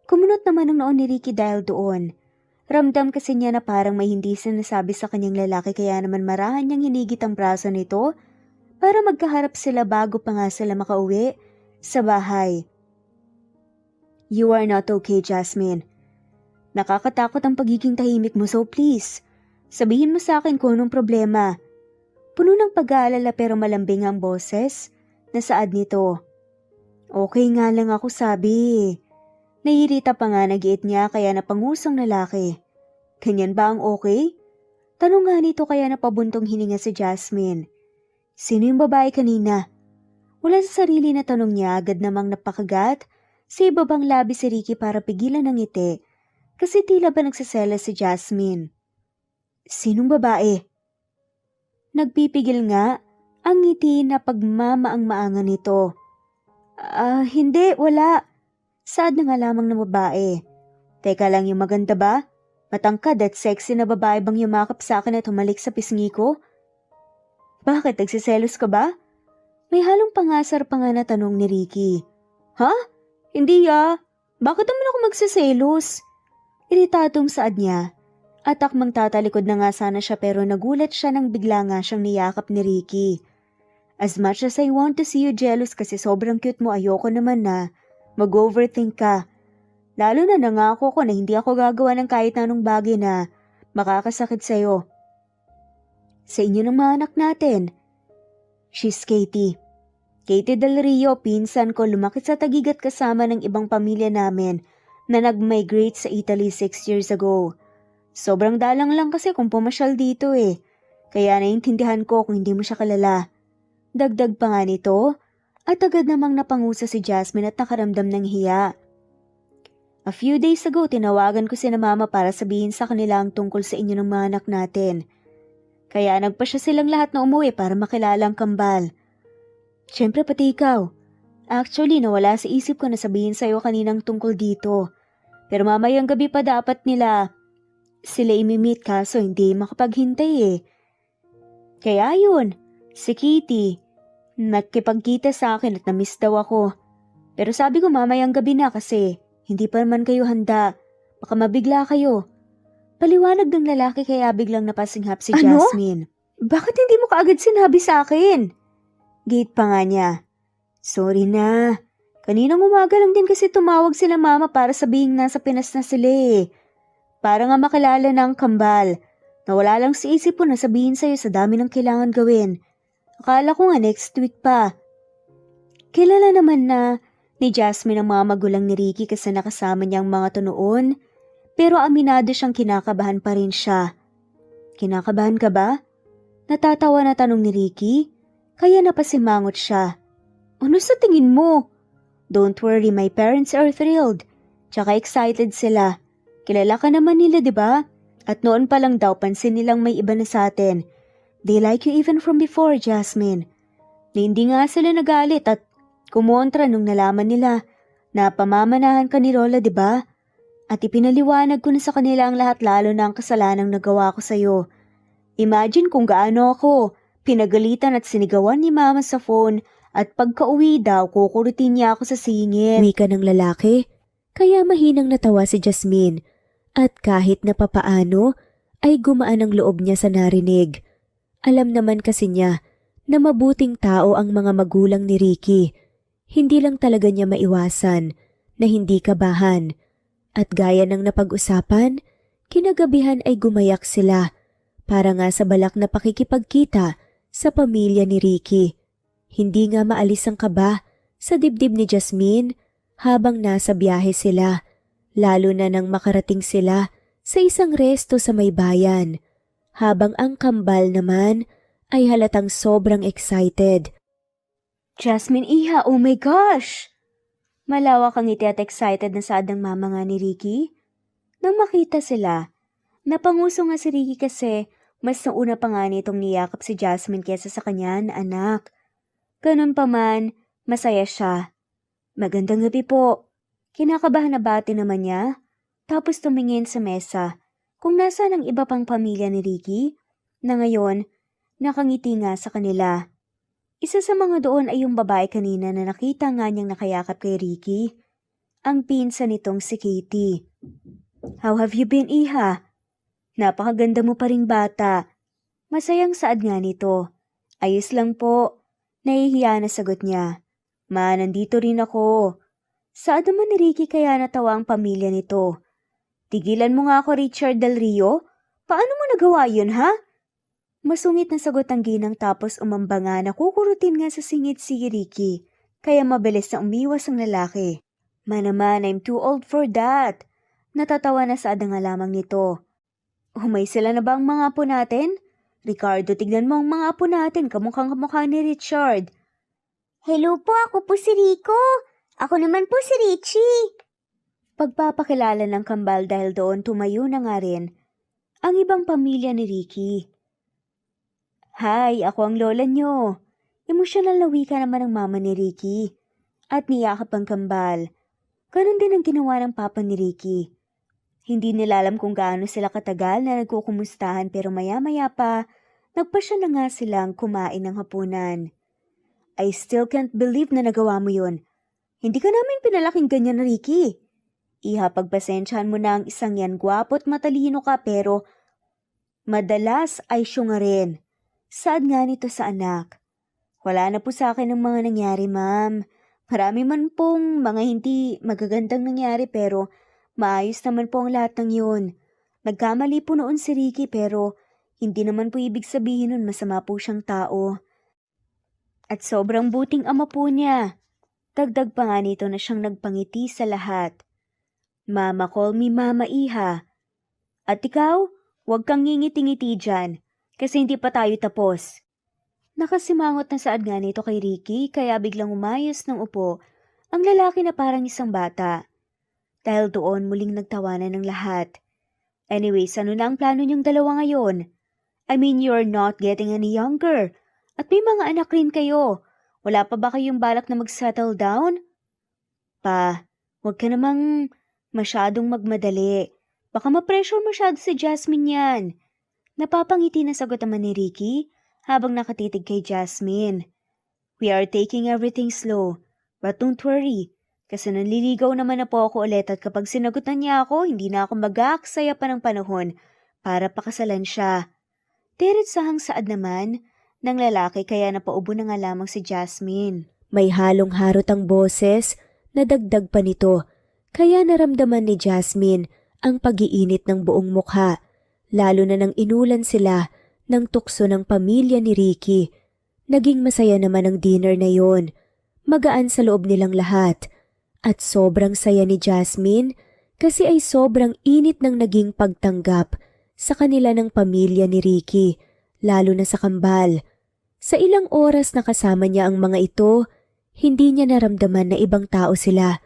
Kumunot naman ang noon ni Ricky dahil doon. Ramdam kasi niya na parang may hindi sinasabi sa kanyang lalaki kaya naman marahan niyang hinigit ang braso nito para magkaharap sila bago pa nga sila makauwi sa bahay. You are not okay, Jasmine. Nakakatakot ang pagiging tahimik mo, so please, sabihin mo sa akin kung anong problema. Puno ng pag-aalala pero malambing ang boses na saad nito. Okay nga lang ako, sabi. Naiirita pa nga nagiit niya kaya napangusang lalaki. Ganyan ba ang okay? Tanong nga nito kaya napabuntong hininga si Jasmine. Sino yung babae kanina? Wala sa sarili na tanong niya agad namang napakagat sa ibabang labi si Ricky para pigilan ng ngiti kasi tila ba nagsiselos si Jasmine. Sinong babae? Nagpipigil nga ang ngiti na pagmamaang-maangan nito. Hindi, wala. Saad na nga lamang ng babae. Teka lang, yung maganda ba? Matangkad at sexy na babae bang yumakap sa akin at humalik sa pisngi ko? Bakit, nagsiselos ka ba? May halong pangasar pa nga na tanong ni Ricky. Ha? Hindi Bakit naman ako magsiselos? Iritadong saad niya. At akmang tatalikod na nga sana siya pero nagulat siya nang bigla nga siyang niyakap ni Ricky. As much as I want to see you jealous kasi sobrang cute mo, ayoko naman na mag-overthink ka. Lalo na nangako ko na hindi ako gagawa ng kahit anong bagay na makakasakit sa'yo. Sa inyo ng mga anak natin. She's Katie. Katie Del Rio, pinsan ko, lumaki sa Taguig at kasama ng ibang pamilya namin na nag-migrate sa Italy 6 years ago. Sobrang dalang lang kasi kung pumasyal dito Kaya naiintindihan ko kung hindi mo siya kalala. Dagdag pa nga nito at agad namang napangusa si Jasmine at nakaramdam ng hiya. A few days ago, tinawagan ko si na mama para sabihin sa kanila ang tungkol sa inyo ng mga anak natin. Kaya nagpasya silang lahat na umuwi para makilala ang kambal. Siyempre pati ikaw. Actually, nawala sa isip ko na sabihin sa'yo kaninang tungkol dito. Pero mamayang gabi pa dapat sila imimit kaso hindi makapaghintay Kaya yun, si Kitty, nagkipagkita sa akin at namiss daw ako. Pero sabi ko mamayang gabi na kasi hindi pa naman kayo handa. Baka mabigla kayo. Paliwanag ng lalaki kaya biglang napasinghap si Jasmine. Bakit hindi mo kaagad sinabi sa akin? Gate pa nga niya. Sorry na. Kaninang umaga lang din kasi tumawag sila mama para sabihin nasa Pinas na sila Para nga makilala na ang kambal. Nawala lang sa isip ko na sabihin sa'yo sa dami ng kailangan gawin. Akala ko nga next week pa. Kilala naman na ni Jasmine ang mga magulang ni Ricky kasi nakasama niya ang mga to noon. Pero aminado siyang kinakabahan pa rin siya. Kinakabahan ka ba? Natatawa na tanong ni Ricky. Kaya napasimangot siya. Ano sa tingin mo? Don't worry, my parents are thrilled. Tsaka excited sila. Kilala ka naman nila, di ba? At noon pa lang daw pansin nilang may iba na sa atin. They like you even from before, Jasmine. Na hindi nga sila nagalit at kumontra nung nalaman nila na pamamanahan ka ni Lola, di ba? At ipinaliwanag ko na sa kanila ang lahat lalo na ang kasalanang nagawa ko sa'yo. Imagine kung gaano ako pinagalitan at sinigawan ni Mama sa phone at pagka-uwi daw kukurutin niya ako sa singit. Wika ng lalaki, kaya mahinang natawa si Jasmine at kahit na papaano ay gumaan ang loob niya sa narinig. Alam naman kasi niya na mabuting tao ang mga magulang ni Ricky. Hindi lang talaga niya maiwasan na hindi kabahan. At gaya ng napag-usapan, kinagabihan ay gumayak sila para nga sa balak na pakikipagkita sa pamilya ni Ricky. Hindi nga maalis ang kaba sa dibdib ni Jasmine habang nasa biyahe sila, lalo na nang makarating sila sa isang resto sa may bayan. Habang ang kambal naman ay halatang sobrang excited. Jasmine, iha, oh my gosh! Malawak ang ngiti at excited na saad ng mama nga ni Ricky. Nang makita sila, napanguso nga si Ricky kasi mas nauna pa nga nitong niyakap si Jasmine kesa sa kanya na anak. Ganun pa man, masaya siya. Magandang gabi po. Kinakabahan na bati naman niya. Tapos tumingin sa mesa kung nasaan ang iba pang pamilya ni Ricky na ngayon nakangiti nga sa kanila. Isa sa mga doon ay yung babae kanina na nakita nga niyang nakayakap kay Ricky. Ang pinsan nitong si Katie. How have you been, Iha? Napakaganda mo pa ring bata. Masayang saad nga nito. Ayos lang po. Nahihiya na sagot niya. Ma, nandito rin ako. Saad naman ni Ricky kaya natawa ang pamilya nito. Tigilan mo nga ako, Richard Del Rio. Paano mo nagawa yun, ha? Masungit na sagot ang ginang tapos umamba nga na kukurutin nga sa singit si Ricky. Kaya mabilis na umiwas ang lalaki. Ma naman, I'm too old for that. Natatawa na saad nga lamang nito. Humay sila na ba ang mga apo natin? Ricardo, tignan mo ang mga apo natin. Kamukhang kamukha ni Richard. Hello po, ako po si Rico. Ako naman po si Richie. Pagpapakilala ng kambal dahil doon tumayo na nga rin ang ibang pamilya ni Ricky. Hi, ako ang lola nyo. Emosyonal na wika naman ang mama ni Ricky. At niyakap ang kambal. Ganon din ang ginawa ng papa ni Ricky. Hindi nila alam kung gaano sila katagal na nagkukumustahan pero maya-maya pa, nagpasya na nga silang kumain ng hapunan. I still can't believe na nagawa mo yun. Hindi ka namin pinalaking ganyan, Ricky. Iha, pagpasensyahan mo na ang isang yan, gwapo at matalino ka pero madalas ay syunga rin. Saad nga nito sa anak. Wala na po sa akin ang mga nangyari, ma'am. Marami man pong mga hindi magagandang nangyari pero maayos naman po ang lahat ng yun. Nagkamali po noon si Ricky pero hindi naman po ibig sabihin nun masama po siyang tao. At sobrang buting ama po niya. Dagdag pa nga nito na siyang nagpangiti sa lahat. Mama, call me Mama Iha. At ikaw, huwag kang ngingiti-ngiti dyan. Kasi hindi pa tayo tapos. Nakasimangot na saad nga nito kay Ricky kaya biglang umayos ng upo ang lalaki na parang isang bata. Dahil doon muling nagtawanan ng lahat. Anyways, ano na ang plano niyong dalawa ngayon? I mean, you're not getting any younger. At may mga anak rin kayo. Wala pa ba kayong balak na mag-settle down? Pa, huwag ka namang masyadong magmadali. Baka ma-pressure masyado si Jasmine yan. Napapangiti na sagot naman ni Ricky habang nakatitig kay Jasmine. We are taking everything slow, but don't worry, kasi nanliligaw naman na po ako ulit at kapag sinagutan niya ako, hindi na ako mag-aaksaya pa ng panahon para pakasalan siya. Diretsahang saad naman ng lalaki kaya napaubo na nga lamang si Jasmine. May halong harot ang boses na dagdag pa nito, kaya naramdaman ni Jasmine ang pag-iinit ng buong mukha. Lalo na nang inulan sila ng tukso ng pamilya ni Ricky. Naging masaya naman ang dinner na yon. Magaan sa loob nilang lahat. At sobrang saya ni Jasmine kasi ay sobrang init ng naging pagtanggap sa kanila ng pamilya ni Ricky, lalo na sa kambal. Sa ilang oras na kasama niya ang mga ito, hindi niya naramdaman na ibang tao sila.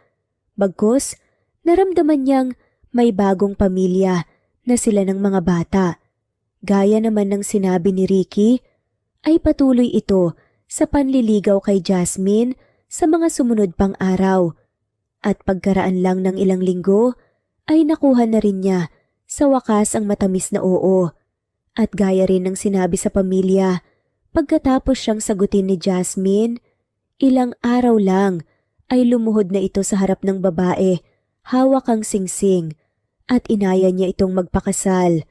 Bagkus, naramdaman niyang may bagong pamilya na sila ng mga bata. Gaya naman ng sinabi ni Ricky, ay patuloy ito sa panliligaw kay Jasmine sa mga sumunod pang araw. At pagkaraan lang ng ilang linggo, ay nakuha na rin niya sa wakas ang matamis na oo. At gaya rin ng sinabi sa pamilya, pagkatapos siyang sagutin ni Jasmine, ilang araw lang ay lumuhod na ito sa harap ng babae, hawak ang singsing, at inaya niya itong magpakasal.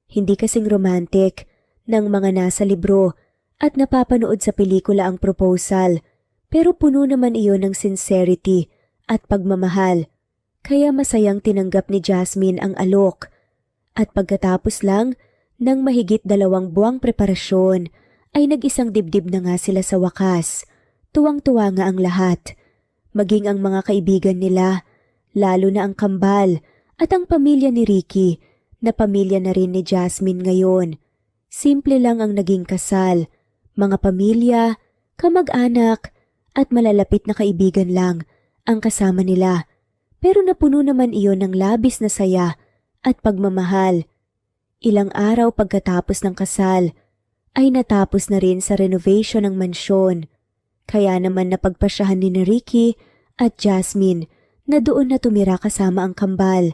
Hindi kasing romantic ng mga nasa libro at napapanood sa pelikula ang proposal, pero puno naman iyon ng sincerity at pagmamahal. Kaya masayang tinanggap ni Jasmine ang alok. At pagkatapos lang ng mahigit 2 buwang preparasyon, ay nag-isang dibdib na nga sila sa wakas. Tuwang-tuwa nga ang lahat. Maging ang mga kaibigan nila, lalo na ang kambal, at ang pamilya ni Ricky, na pamilya na rin ni Jasmine ngayon. Simple lang ang naging kasal. Mga pamilya, kamag-anak, at malalapit na kaibigan lang ang kasama nila. Pero napuno naman iyon ng labis na saya at pagmamahal. Ilang araw pagkatapos ng kasal, ay natapos na rin sa renovation ng mansyon. Kaya naman napagpasyahan ni Ricky at Jasmine na doon na tumira kasama ang kambal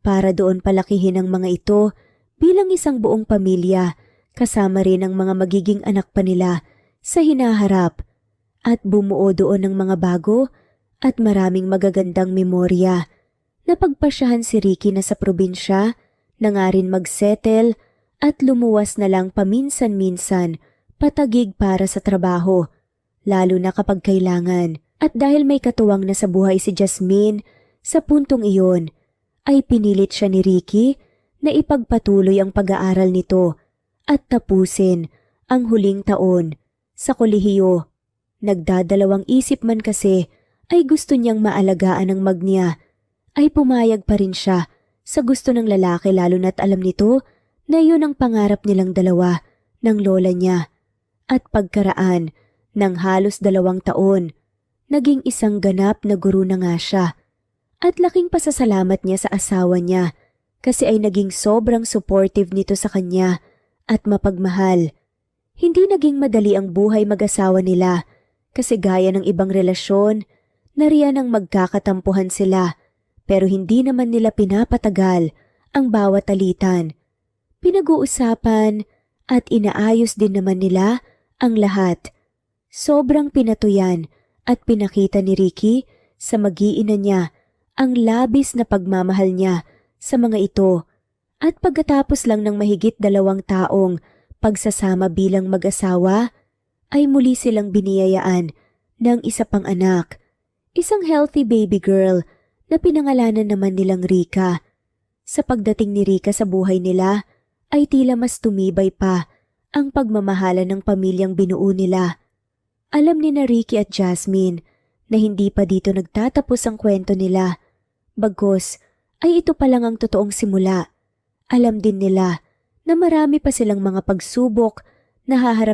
para doon palakihin ang mga ito bilang isang buong pamilya kasama rin ang mga magiging anak pa nila sa hinaharap at bumuo doon ng mga bago at maraming magagandang memorya. Napagpasyahan si Ricky na sa probinsya na nga rin magsettle at lumuwas na lang paminsan-minsan patagig para sa trabaho, lalo na kapag kailangan. At dahil may katuwang na sa buhay si Jasmine, sa puntong iyon ay pinilit siya ni Ricky na ipagpatuloy ang pag-aaral nito at tapusin ang huling taon sa kolehiyo. Nagdadalawang isip man kasi ay gusto niyang maalagaan ang mag niya, ay pumayag pa rin siya sa gusto ng lalaki lalo na't alam nito na yun ang pangarap nilang dalawa ng lola niya. At pagkaraan ng halos 2 taon, naging isang ganap na guro na nga siya. At laking pasasalamat niya sa asawa niya kasi ay naging sobrang supportive nito sa kanya at mapagmahal. Hindi naging madali ang buhay mag-asawa nila kasi gaya ng ibang relasyon, nariyan ang magkakatampuhan sila pero hindi naman nila pinapatagal ang bawat alitan. Pinag-uusapan at inaayos din naman nila ang lahat. Sobrang pinatuyan at pinakita ni Ricky sa mag-iina niya ang labis na pagmamahal niya sa mga ito. At pagkatapos lang ng mahigit 2 taong pagsasama bilang mag-asawa, ay muli silang biniyayaan ng isa pang anak, isang healthy baby girl na pinangalanan naman nilang Rika. Sa pagdating ni Rika sa buhay nila, ay tila mas tumibay pa ang pagmamahala ng pamilyang binuo nila. Alam ni na Ricky at Jasmine na hindi pa dito nagtatapos ang kwento nila. Bagkus ay ito pa lang ang totoong simula. Alam din nila na marami pa silang mga pagsubok na haharap